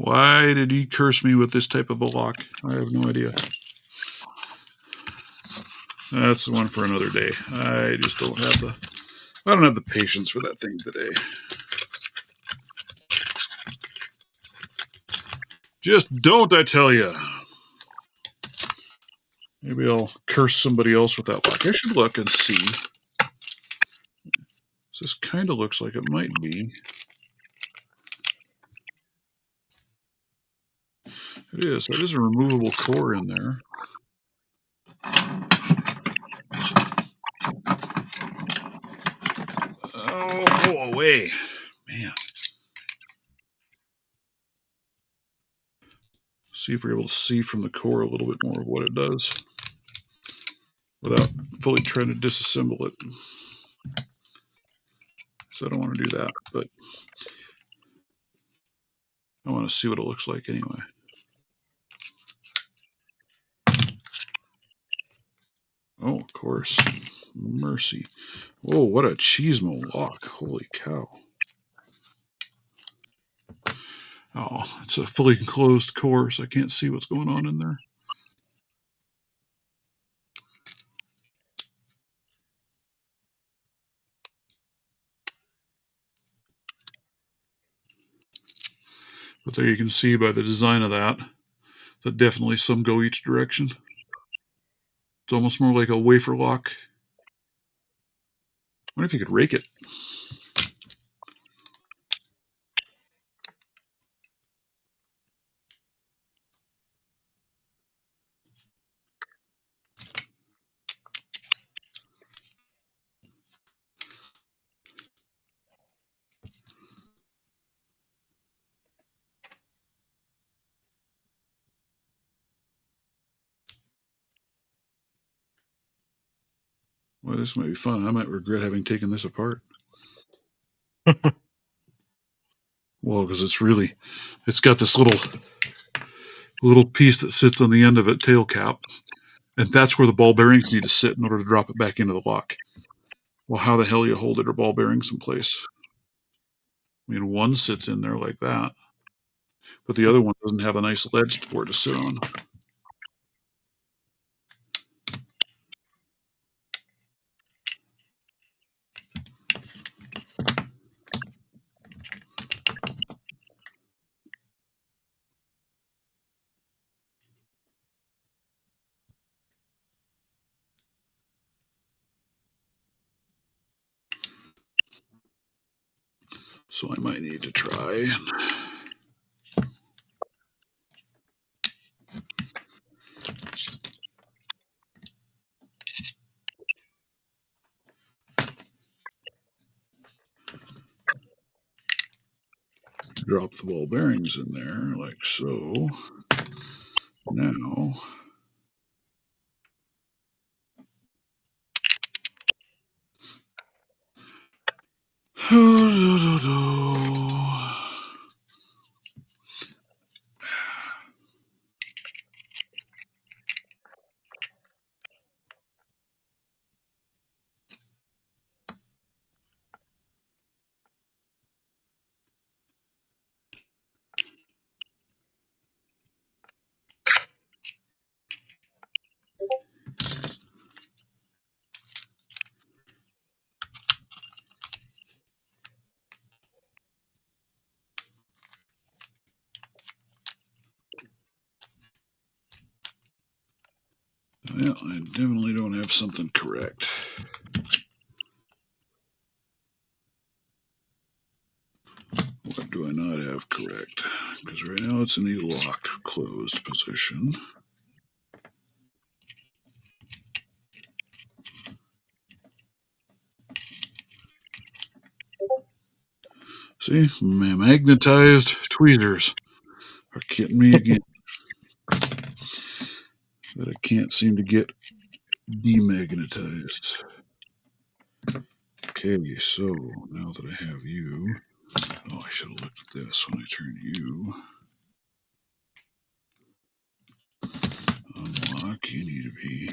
Why did he curse me with this type of a lock? I have no idea. That's the one for another day. I just don't have the patience for that thing today. Just don't, I tell you. Maybe I'll curse somebody else with that lock. I should look and see. This kind of looks like it might be. It is. That is a removable core in there. Oh, go away. Man. See if we're able to see from the core a little bit more of what it does without fully trying to disassemble it. So I don't want to do that, but I want to see what it looks like anyway. Oh, of course. Mercy. Whoa, what a cheesemo lock. Holy cow. Oh, it's a fully enclosed core, so I can't see what's going on in there. But there you can see by the design of that definitely some go each direction. It's almost more like a wafer lock. I wonder if you could rake it. Well, this might be fun. I might regret having taken this apart. Well, because it's got this little piece that sits on the end of it, tail cap, and that's where the ball bearings need to sit in order to drop it back into the lock. Well, how the hell you hold it or ball bearings in place? I mean, one sits in there like that, but the other one doesn't have a nice ledge for it to sit on. So I might need to try and drop the ball bearings in there like so. Now, well, I definitely don't have something correct. What do I not have correct? Because right now it's in the locked, closed position. See, magnetized tweezers are getting me again. That I can't seem to get demagnetized. Okay, so now that I have you, I should have looked at this when I turned you. Unlock, you need to be.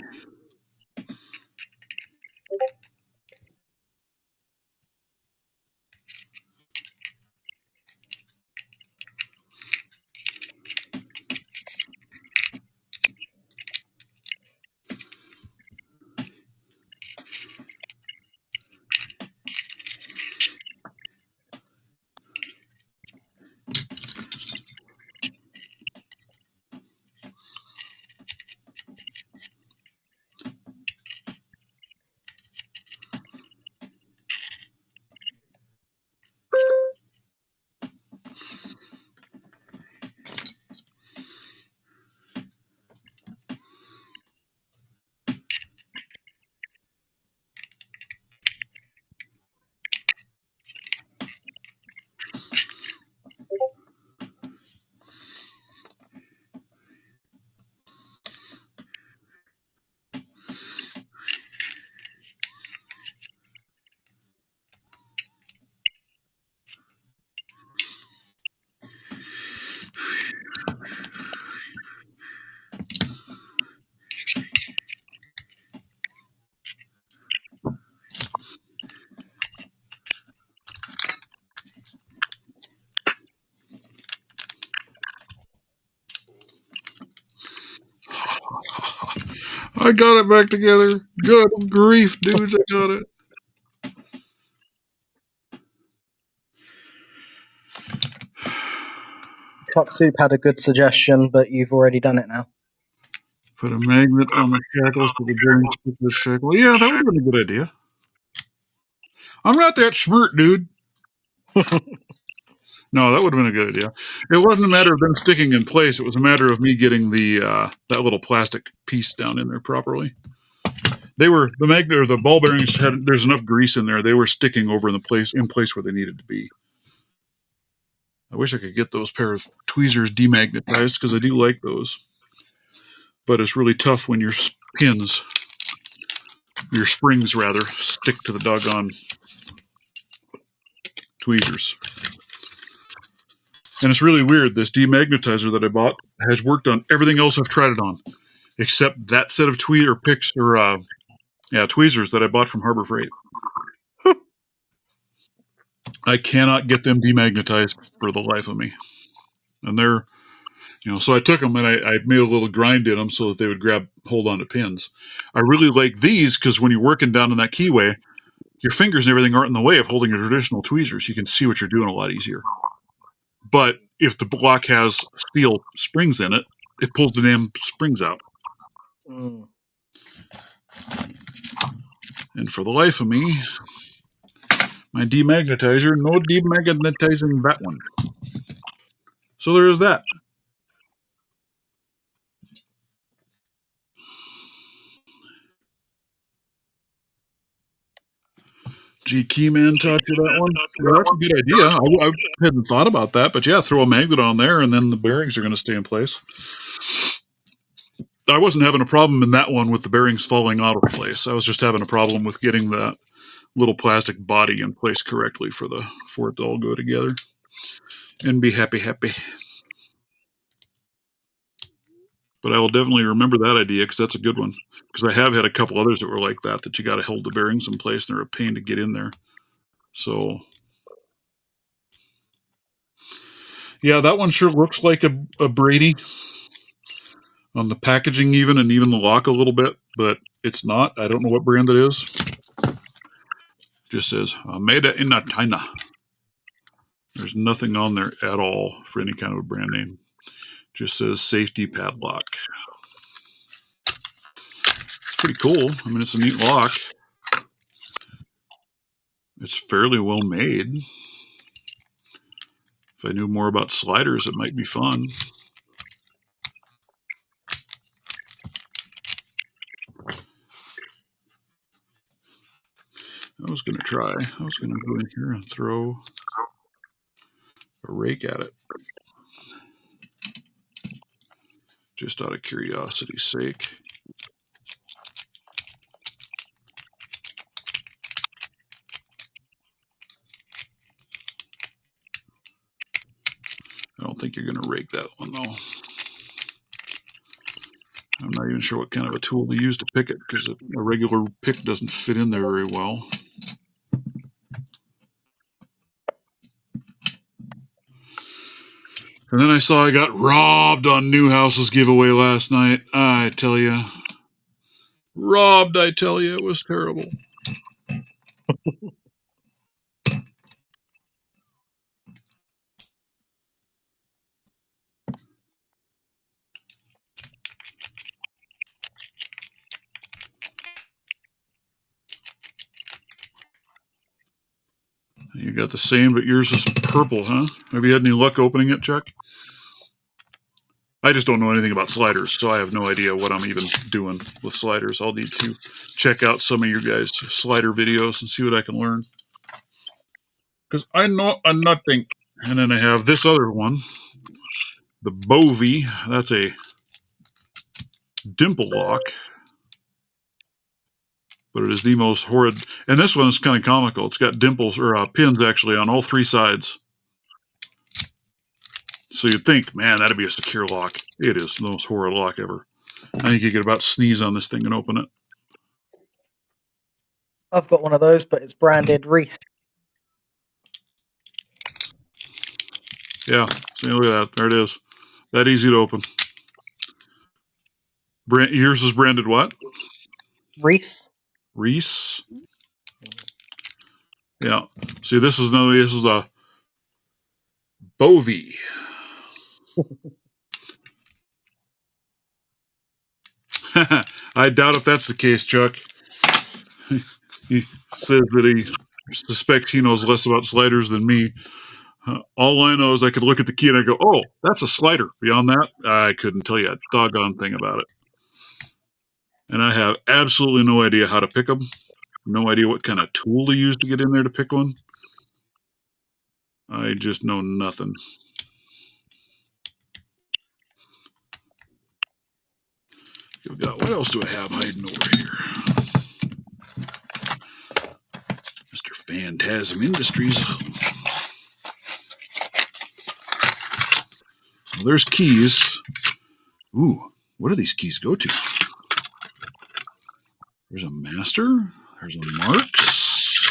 I got it back together. Good grief, dudes, I got it. Top Soup had a good suggestion, but you've already done it now. Put a magnet on the shackles so the bearings stick to the shackle. Yeah, that would have been a good idea. I'm not that smart, dude. No, that would have been a good idea. It wasn't a matter of them sticking in place. It was a matter of me getting the that little plastic piece down in there properly. They were the magnet or the ball bearings had. There's enough grease in there. They were sticking over in place where they needed to be. I wish I could get those pair of tweezers demagnetized because I do like those. But it's really tough when your springs rather, stick to the doggone tweezers. And it's really weird. This demagnetizer that I bought has worked on everything else I've tried it on, except that set of tweezers that I bought from Harbor Freight. I cannot get them demagnetized for the life of me. And they're, so I took them and I made a little grind in them so that they would hold on to pins. I really like these because when you're working down in that keyway, your fingers and everything aren't in the way of holding your traditional tweezers. You can see what you're doing a lot easier. But if the block has steel springs in it, it pulls the damn springs out. Mm. And for the life of me, my demagnetizer, no demagnetizing that one. So there is that. G Keyman taught you that one? Yeah, that's a good idea. I hadn't thought about that, but yeah, throw a magnet on there and then the bearings are going to stay in place. I wasn't having a problem in that one with the bearings falling out of place. I was just having a problem with getting that little plastic body in place correctly for it to all go together and be happy. But I will definitely remember that idea because that's a good one. Because I have had a couple others that were like that you got to hold the bearings in place and they're a pain to get in there. So, yeah, that one sure looks like a Brady on the packaging and even the lock a little bit, but it's not. I don't know what brand it is. Just says made in China. There's nothing on there at all for any kind of a brand name. Just says safety padlock. It's pretty cool. I mean, it's a neat lock. It's fairly well made. If I knew more about sliders, it might be fun. I was going to go in here and throw a rake at it. Just out of curiosity's sake. I don't think you're going to rake that one, though. I'm not even sure what kind of a tool to use to pick it because a regular pick doesn't fit in there very well. And then I saw I got robbed on Newhouse's giveaway last night. I tell you. Robbed, I tell you. It was terrible. You got the same, but yours is purple, huh? Have you had any luck opening it, Chuck? I just don't know anything about sliders, so I have no idea what I'm even doing with sliders. I'll need to check out some of your guys' slider videos and see what I can learn. Because I know a nothing. And then I have this other one, the Bovie. That's a dimple lock. But it is the most horrid. And this one is kind of comical. It's got dimples or pins actually on all three sides. So you'd think, man, that'd be a secure lock. It is the most horrid lock ever. I think you could about sneeze on this thing and open it. I've got one of those, but it's branded Reese. Yeah, see, look at that. There it is. That easy to open. Yours is branded what? Reese. Reese. Yeah. See, this is a Bovie. I doubt if that's the case, Chuck. He says that he suspects he knows less about sliders than me. All I know is I could look at the key and I go, oh, that's a slider. Beyond that, I couldn't tell you a doggone thing about it. And I have absolutely no idea how to pick them. No idea what kind of tool to use to get in there to pick one. I just know nothing. What else do I have hiding over here? Mr. Phantasm Industries. Well, there's keys. Ooh, what do these keys go to? There's a master, there's a marks,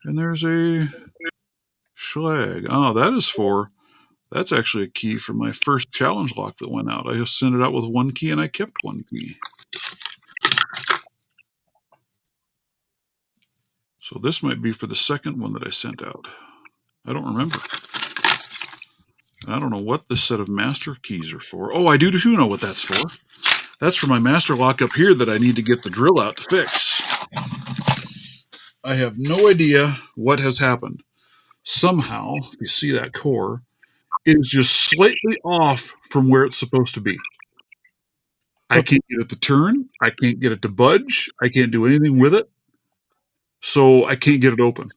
and there's a schlag. Oh, that's actually a key for my first challenge lock that went out. I just sent it out with one key and I kept one key. So this might be for the second one that I sent out. I don't remember. I don't know what this set of master keys are for. Oh, I do know what that's for. That's for my master lock up here that I need to get the drill out to fix. I have no idea what has happened. Somehow, if you see that core, it is just slightly off from where it's supposed to be. I can't get it to turn. I can't get it to budge. I can't do anything with it. So I can't get it open.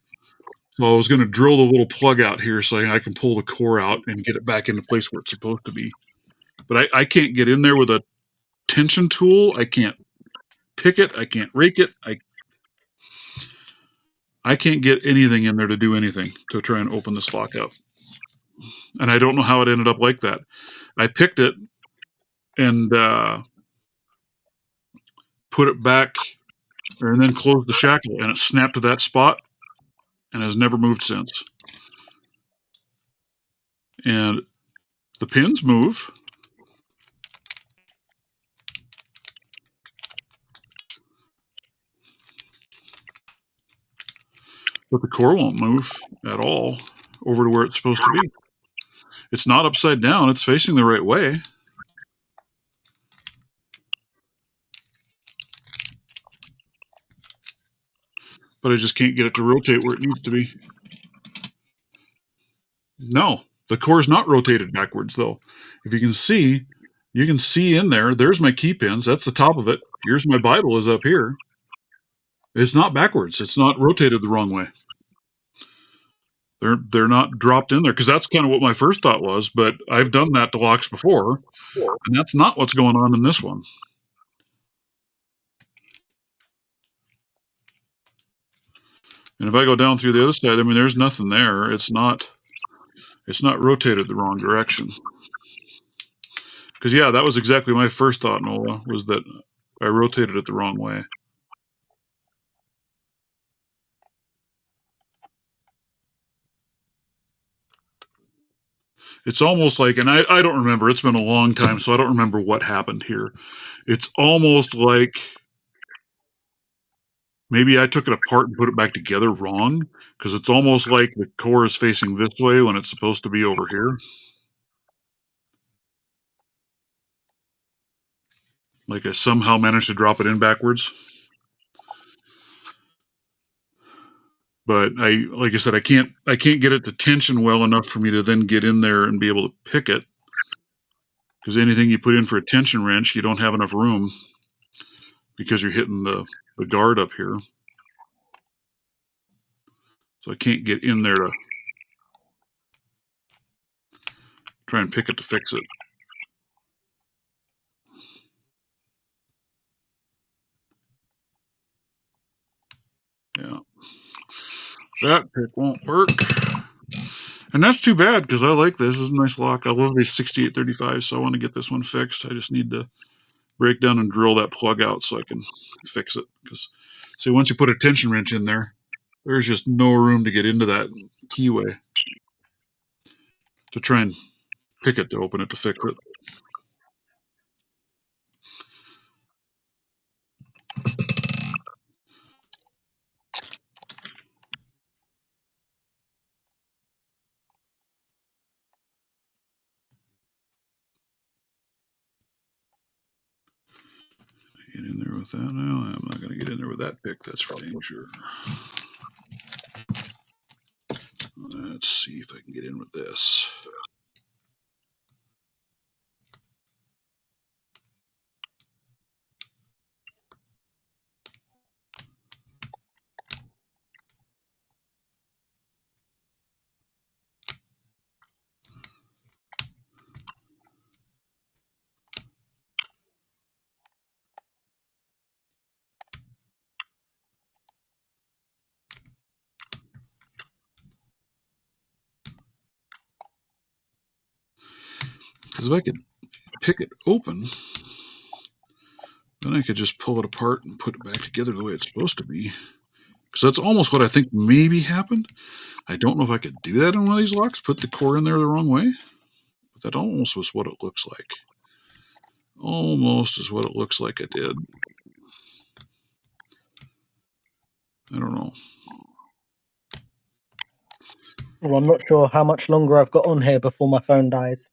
So I was going to drill the little plug out here so I can pull the core out and get it back into place where it's supposed to be. But I can't get in there with a tension tool. I can't pick it. I can't rake it. I can't get anything in there to do anything to try and open this lock up. And I don't know how it ended up like that. I picked it and put it back and then closed the shackle, and it snapped to that spot and has never moved since. And the pins move. But the core won't move at all over to where it's supposed to be. It's not upside down. It's facing the right way. But I just can't get it to rotate where it needs to be. No, the core is not rotated backwards, though. If you can see in there, there's my key pins. That's the top of it. Here's my Bible is up here. It's not backwards. It's not rotated the wrong way. They're not dropped in there, because that's kind of what my first thought was, but I've done that to locks before, and that's not what's going on in this one. And if I go down through the other side, I mean, there's nothing there. It's not rotated the wrong direction. Because, yeah, that was exactly my first thought, Nola, was that I rotated it the wrong way. It's almost like, and I don't remember, it's been a long time, so I don't remember what happened here. It's almost like maybe I took it apart and put it back together wrong, because it's almost like the core is facing this way when it's supposed to be over here. Like I somehow managed to drop it in backwards. But like I said, I can't get it to tension well enough for me to then get in there and be able to pick it. Because anything you put in for a tension wrench, you don't have enough room because you're hitting the guard up here. So I can't get in there to try and pick it to fix it. Yeah. That pick won't work. And that's too bad, because I like this. This is a nice lock. I love these 6835, so I want to get this one fixed. I just need to break down and drill that plug out so I can fix it. Because, see, once you put a tension wrench in there, there's just no room to get into that keyway to try and pick it to open it to fix it. get in there with that now? I'm not going to get in there with that pick. That's for dang sure. Let's see if I can get in with this. Because if I could pick it open, then I could just pull it apart and put it back together the way it's supposed to be. Because that's almost what I think maybe happened. I don't know if I could do that in one of these locks, put the core in there the wrong way. But that almost was what it looks like. Almost is what it looks like I did. I don't know. Well, I'm not sure how much longer I've got on here before my phone dies.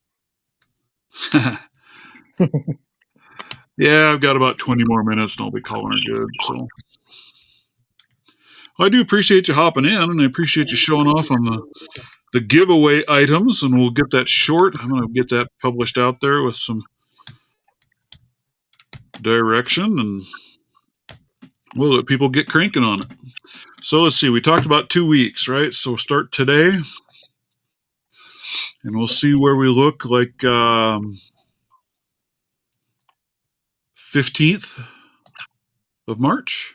Yeah, I've got about 20 more minutes and I'll be calling her good. So I do appreciate you hopping in, and I appreciate you showing off on the giveaway items, and we'll get that short. I'm going to get that published out there with some direction, and we'll let people get cranking on it. So let's see. We talked about 2 weeks, right? So start today, and we'll see where we look like 15th of March.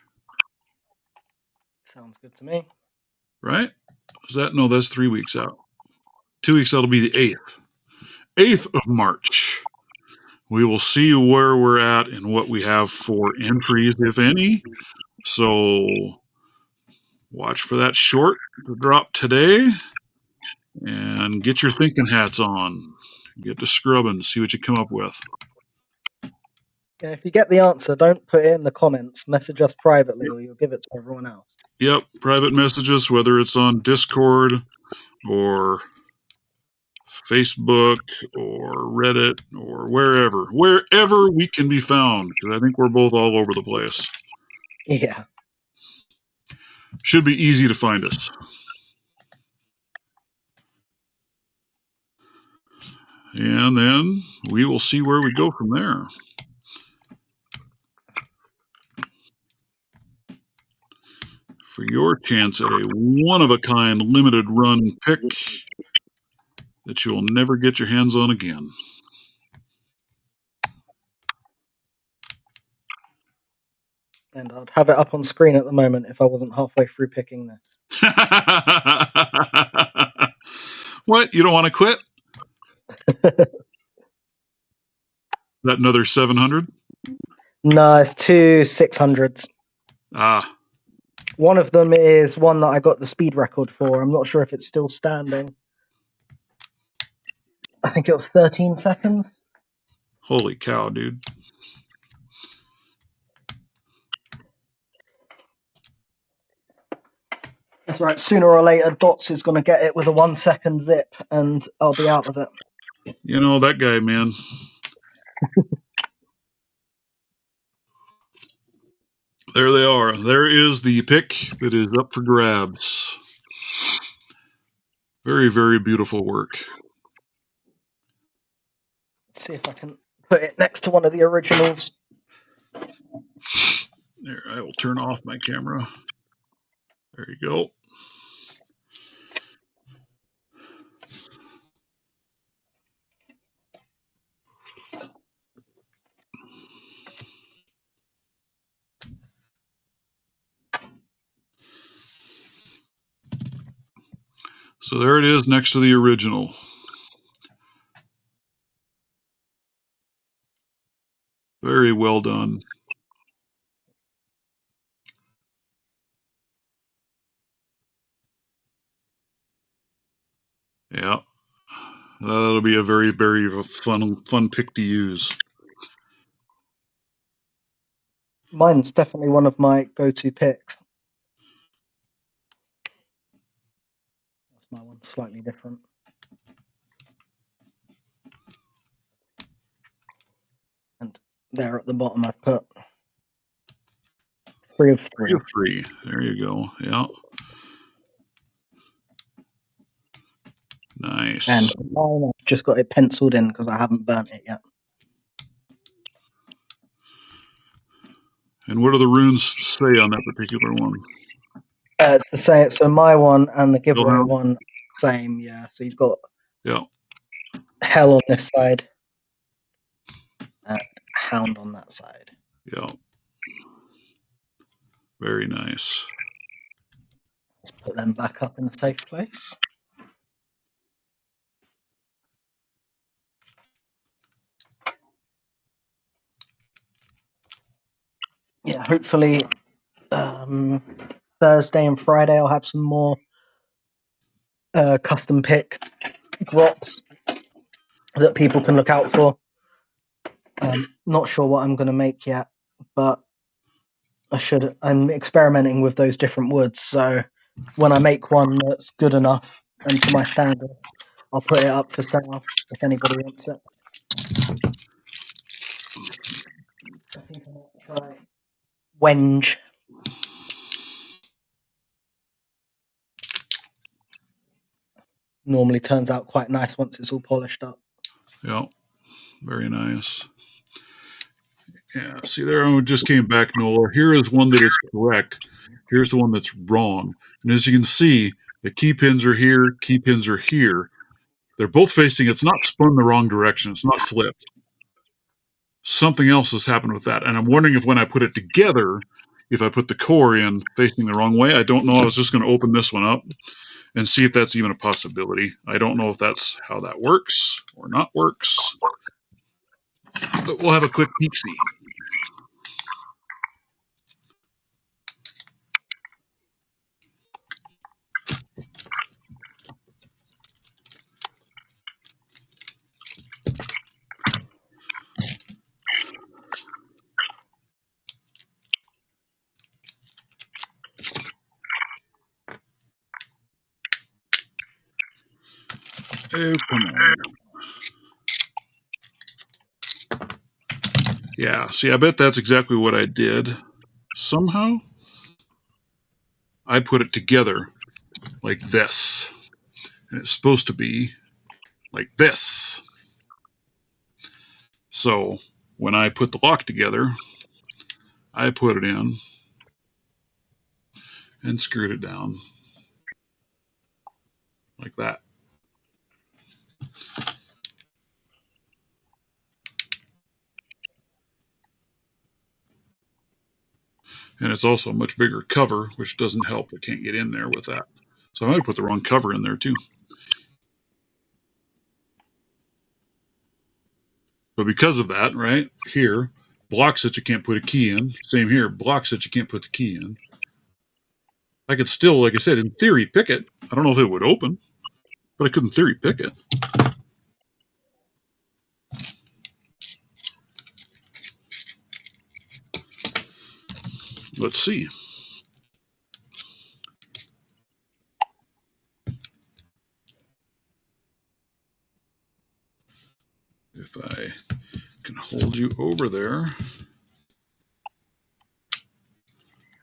Sounds good to me. Right? Is that? No, that's 3 weeks out. 2 weeks, that'll be the 8th. 8th of March. We will see where we're at and what we have for entries, if any. So watch for that short to drop today, and get your thinking hats on. Get to scrubbing, see what you come up with. And if you get the answer, don't put it in the comments. Message us privately, or you'll give it to everyone else. Yep, private messages, whether it's on Discord or Facebook or Reddit or wherever we can be found, because I think we're both all over the place. Yeah. Should be easy to find us. And then we will see where we go from there. For your chance at a one-of-a-kind limited run pick that you'll never get your hands on again. And I'd have it up on screen at the moment if I wasn't halfway through picking this. What? You don't want to quit? That another 700? No, it's 2 600s. Ah. One of them is one that I got the speed record for. I'm not sure if it's still standing. I think it was 13 seconds. Holy cow, dude. That's right. Sooner or later, Dots is going to get it with a 1 second zip, and I'll be out of it. You know, that guy, man. There they are. There is the pick that is up for grabs. Very, very beautiful work. Let's see if I can put it next to one of the originals. There, I will turn off my camera. There you go. So there it is next to the original. Very well done. Yeah. That'll be a very, very fun pick to use. Mine's definitely one of my go-to picks. That's my one, slightly different. And there at the bottom I've put 3 of 3 3. of 3. There you go. Yeah. Nice. And mine, I've just got it penciled in because I haven't burnt it yet. And what do the runes say on that particular one? It's the same. So my one and the giveaway Hellhound? one, same. Yeah. So you've got Yeah. hell on this side and hound on that side. Yeah. Very nice. Let's put them back up in a safe place. Yeah, hopefully Thursday and Friday I'll have some more custom pick drops that people can look out for. Not sure what I'm going to make yet, but I'm experimenting with those different woods, so when I make one that's good enough and to my standard, I'll put it up for sale if anybody wants it. I think I might try Wenge. Normally turns out quite nice once it's all polished up. Yeah. Very nice. Yeah. See, there I just came back, Nola. Here is one that is correct. Here's the one that's wrong. And as you can see, the key pins are here, key pins are here. They're both facing, it's not spun the wrong direction. It's not flipped. Something else has happened with that. And I'm wondering if when I put it together, if I put the core in facing the wrong way. I don't know. I was just going to open this one up and see if that's even a possibility. I don't know if that's how that works or not works. But we'll have a quick peek-see. Oh, come on. Yeah, see, I bet that's exactly what I did. Somehow, I put it together like this. And it's supposed to be like this. So, when I put the lock together, I put it in and screwed it down like that. And it's also a much bigger cover, which doesn't help. I can't get in there with that. So I might have put the wrong cover in there too. But because of that, right here, blocks that you can't put a key in. Same here, blocks that you can't put the key in. I could still, like I said, in theory, pick it. I don't know if it would open, but I could in theory pick it. Let's see. If I can hold you over there.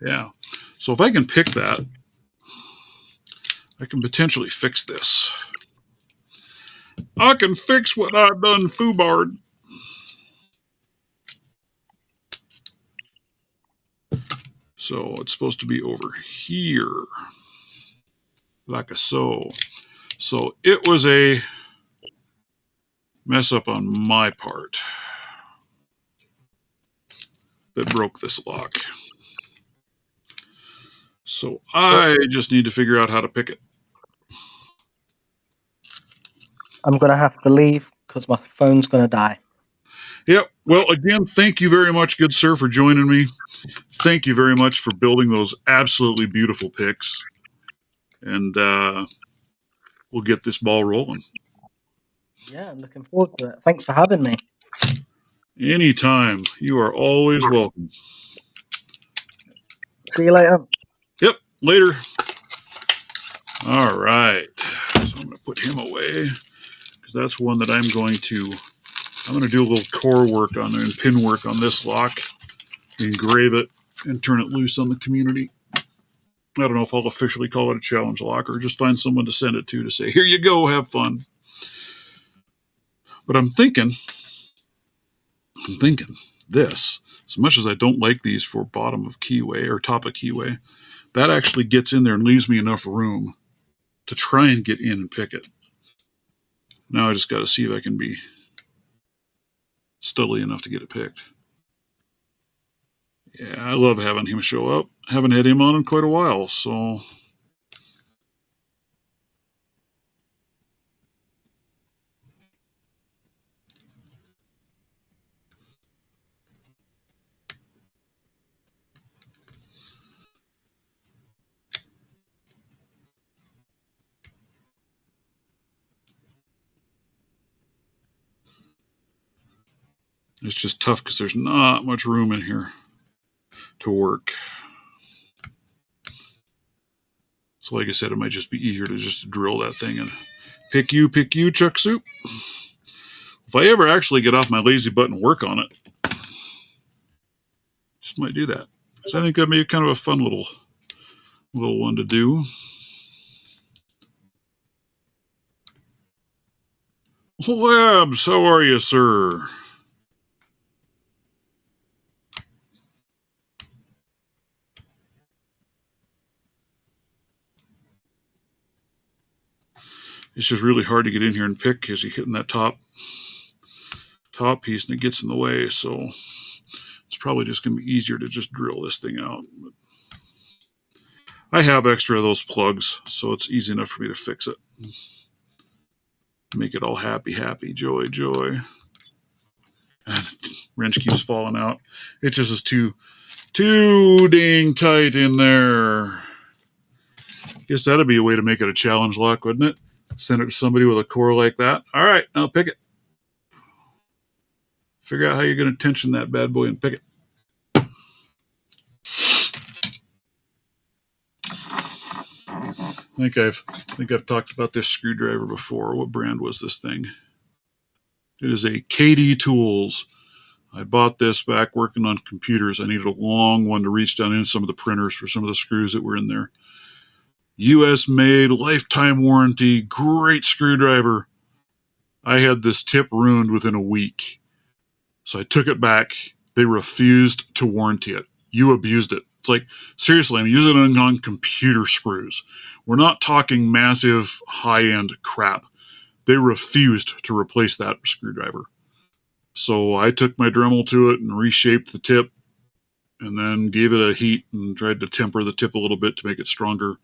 Yeah. So if I can pick that, I can potentially fix this. I can fix what I've done foobarred. So it's supposed to be over here. Like a so. So it was a mess up on my part that broke this lock. So I just need to figure out how to pick it. I'm going to have to leave because my phone's going to die. Yep. Well, again, thank you very much, good sir, for joining me. Thank you very much for building those absolutely beautiful picks. And we'll get this ball rolling. Yeah, I'm looking forward to it. Thanks for having me. Anytime. You are always welcome. See you later. Yep. Later. All right. So I'm going to put him away because that's one that I'm going to do a little core work on there and pin work on this lock, engrave it, and turn it loose on the community. I don't know if I'll officially call it a challenge lock or just find someone to send it to say, here you go, have fun. But I'm thinking this, as much as I don't like these for bottom of keyway or top of keyway, that actually gets in there and leaves me enough room to try and get in and pick it. Now I just got to see if I can be stealthy enough to get it picked. Yeah, I love having him show up. Haven't had him on in quite a while, so it's just tough because there's not much room in here to work. So like I said, it might just be easier to just drill that thing and pick you, Chuck Soup. If I ever actually get off my lazy butt and work on it, just might do that. So I think that'd be kind of a fun little one to do. Labs, how are you, sir? It's just really hard to get in here and pick because you're hitting that top piece and it gets in the way. So it's probably just going to be easier to just drill this thing out. But I have extra of those plugs, so it's easy enough for me to fix it. Make it all happy, joy. And wrench keeps falling out. It just is too dang tight in there. Guess that'd be a way to make it a challenge lock, wouldn't it? Send it to somebody with a core like that. All right, now pick it. Figure out how you're going to tension that bad boy and pick it. I think I've talked about this screwdriver before. What brand was this thing? It is a KD Tools. I bought this back working on computers. I needed a long one to reach down into some of the printers for some of the screws that were in there. US made, lifetime warranty, great screwdriver. I had this tip ruined within a week. So I took it back. They refused to warranty it. You abused it. It's like, seriously, I'm using it on computer screws. We're not talking massive high-end crap. They refused to replace that screwdriver. So I took my Dremel to it and reshaped the tip and then gave it a heat and tried to temper the tip a little bit to make it stronger.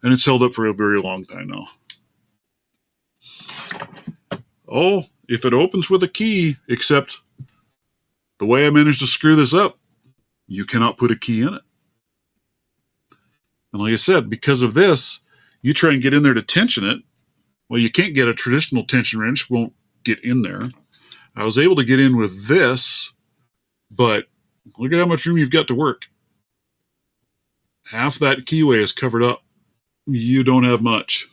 And it's held up for a very long time now. Oh, if it opens with a key, except the way I managed to screw this up, you cannot put a key in it. And like I said, because of this, you try and get in there to tension it. Well, you can't get a traditional tension wrench, won't get in there. I was able to get in with this, but look at how much room you've got to work. Half that keyway is covered up. You don't have much.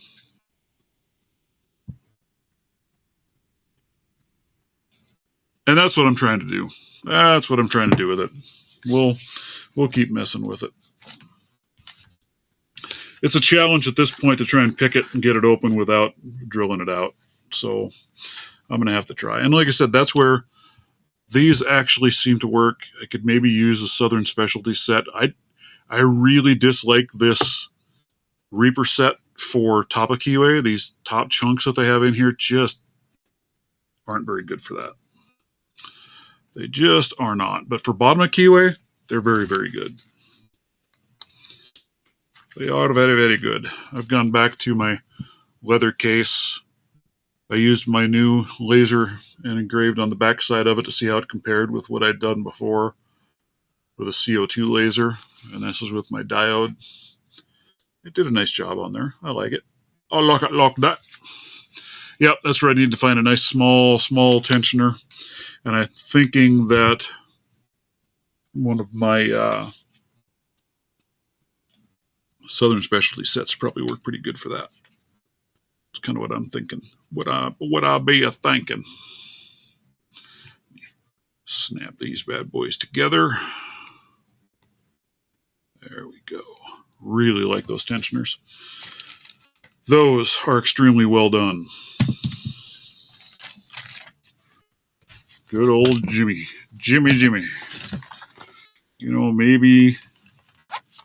And that's what I'm trying to do. That's what I'm trying to do with it. We'll keep messing with it. It's a challenge at this point to try and pick it and get it open without drilling it out. So I'm going to have to try. And like I said, that's where these actually seem to work. I could maybe use a Southern Specialty set. I really dislike this Reaper set for top of keyway. These top chunks that they have in here just aren't very good for that. They just are not. But for bottom of keyway, they're very, very good. They are very, very good. I've gone back to my leather case. I used my new laser and engraved on the back side of it to see how it compared with what I'd done before with a CO2 laser. And this is with my diode. It did a nice job on there. I like it. I'll lock that. Yep, that's where I need to find a nice small tensioner. And I'm thinking that one of my Southern Specialty sets probably work pretty good for that. It's kind of what I'm thinking. What I be a thinking. Snap these bad boys together. Really like those tensioners. Those are extremely well done. Good old Jimmy. Jimmy. You know, maybe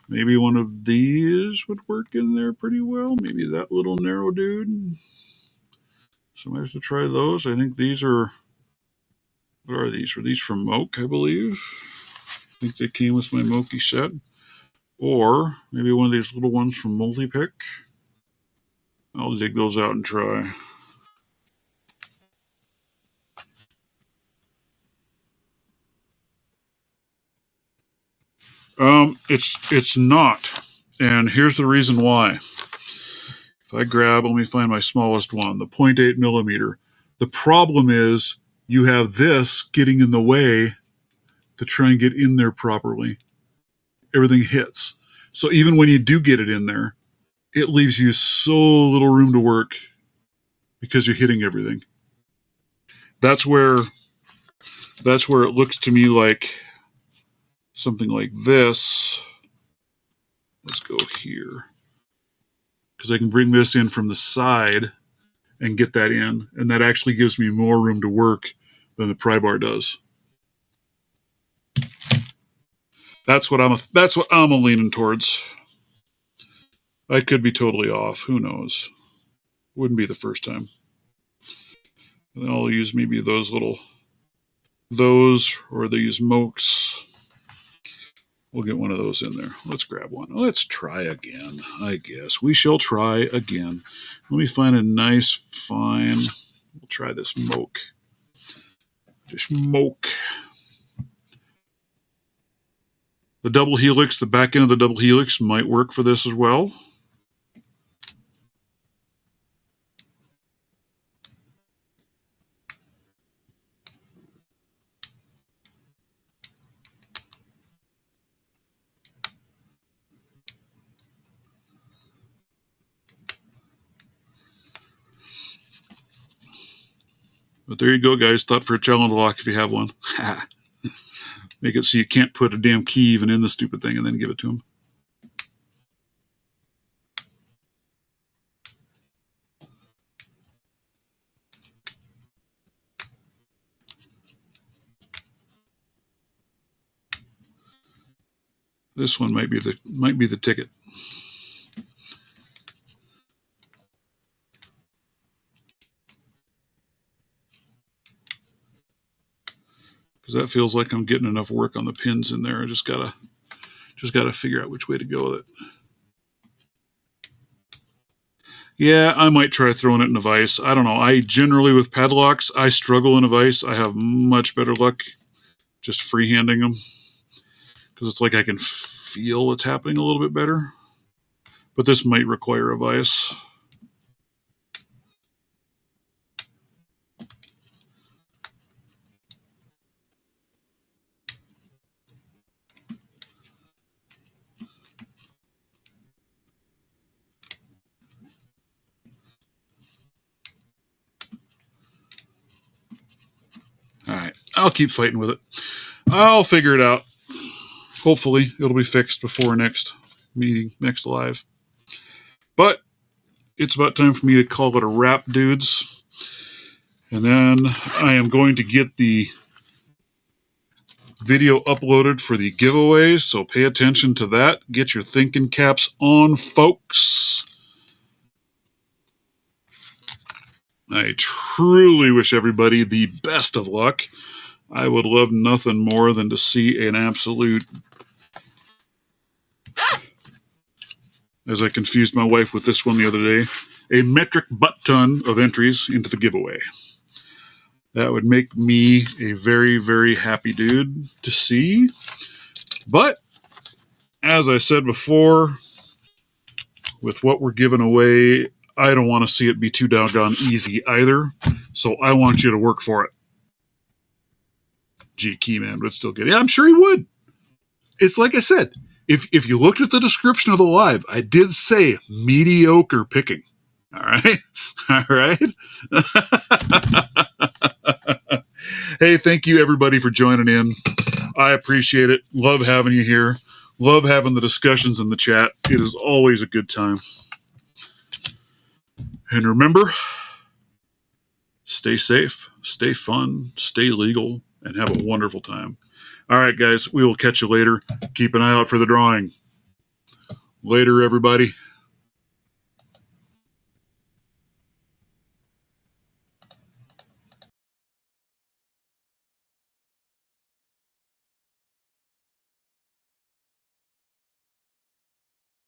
one of these would work in there pretty well. Maybe that little narrow dude. So I have to try those. I think these are... What are these? Were these from Moke, I believe? I think they came with my Mokey set. Or maybe one of these little ones from Multi-Pick. I'll dig those out and try. It's not. And here's the reason why. If I grab, let me find my smallest one, the 0.8 millimeter. The problem is you have this getting in the way to try and get in there properly. Everything hits. So even when you do get it in there, it leaves you so little room to work because you're hitting everything. That's where it looks to me like something like this. Let's go here. Because I can bring this in from the side and get that in, and that actually gives me more room to work than the pry bar does. That's what I'm leaning towards. I could be totally off. Who knows? Wouldn't be the first time. And then I'll use maybe those or these Mokes. We'll get one of those in there. Let's grab one. Let's try again, I guess. We shall try again. Let me find a nice, fine... We'll try this Moke. Just Moke. The double helix, the back end of the double helix might work for this as well. But there you go, guys. Thought for a challenge lock if you have one. Make it so you can't put a damn key even in the stupid thing and then give it to them. This one might be the ticket. Because that feels like I'm getting enough work on the pins in there. I just gotta figure out which way to go with it. Yeah, I might try throwing it in a vise. I don't know. I generally, with padlocks, I struggle in a vise. I have much better luck just freehanding them. Because it's like I can feel what's happening a little bit better. But this might require a vise. All right, I'll keep fighting with it. I'll figure it out. Hopefully, it'll be fixed before next meeting, next live. But it's about time for me to call it a wrap, dudes. And then I am going to get the video uploaded for the giveaway, so pay attention to that. Get your thinking caps on, folks. I truly wish everybody the best of luck. I would love nothing more than to see an absolute... As I confused my wife with this one the other day, a metric butt-ton of entries into the giveaway. That would make me a very, very happy dude to see. But, as I said before, with what we're giving away, I don't want to see it be too doggone easy either. So I want you to work for it. Gee, Keyman would still get it. Yeah, I'm sure he would. It's like I said, if you looked at the description of the live, I did say mediocre picking. All right? All right? Hey, thank you everybody for joining in. I appreciate it. Love having you here. Love having the discussions in the chat. It is always a good time. And remember, stay safe, stay fun, stay legal, and have a wonderful time. All right, guys, we will catch you later. Keep an eye out for the drawing. Later, everybody.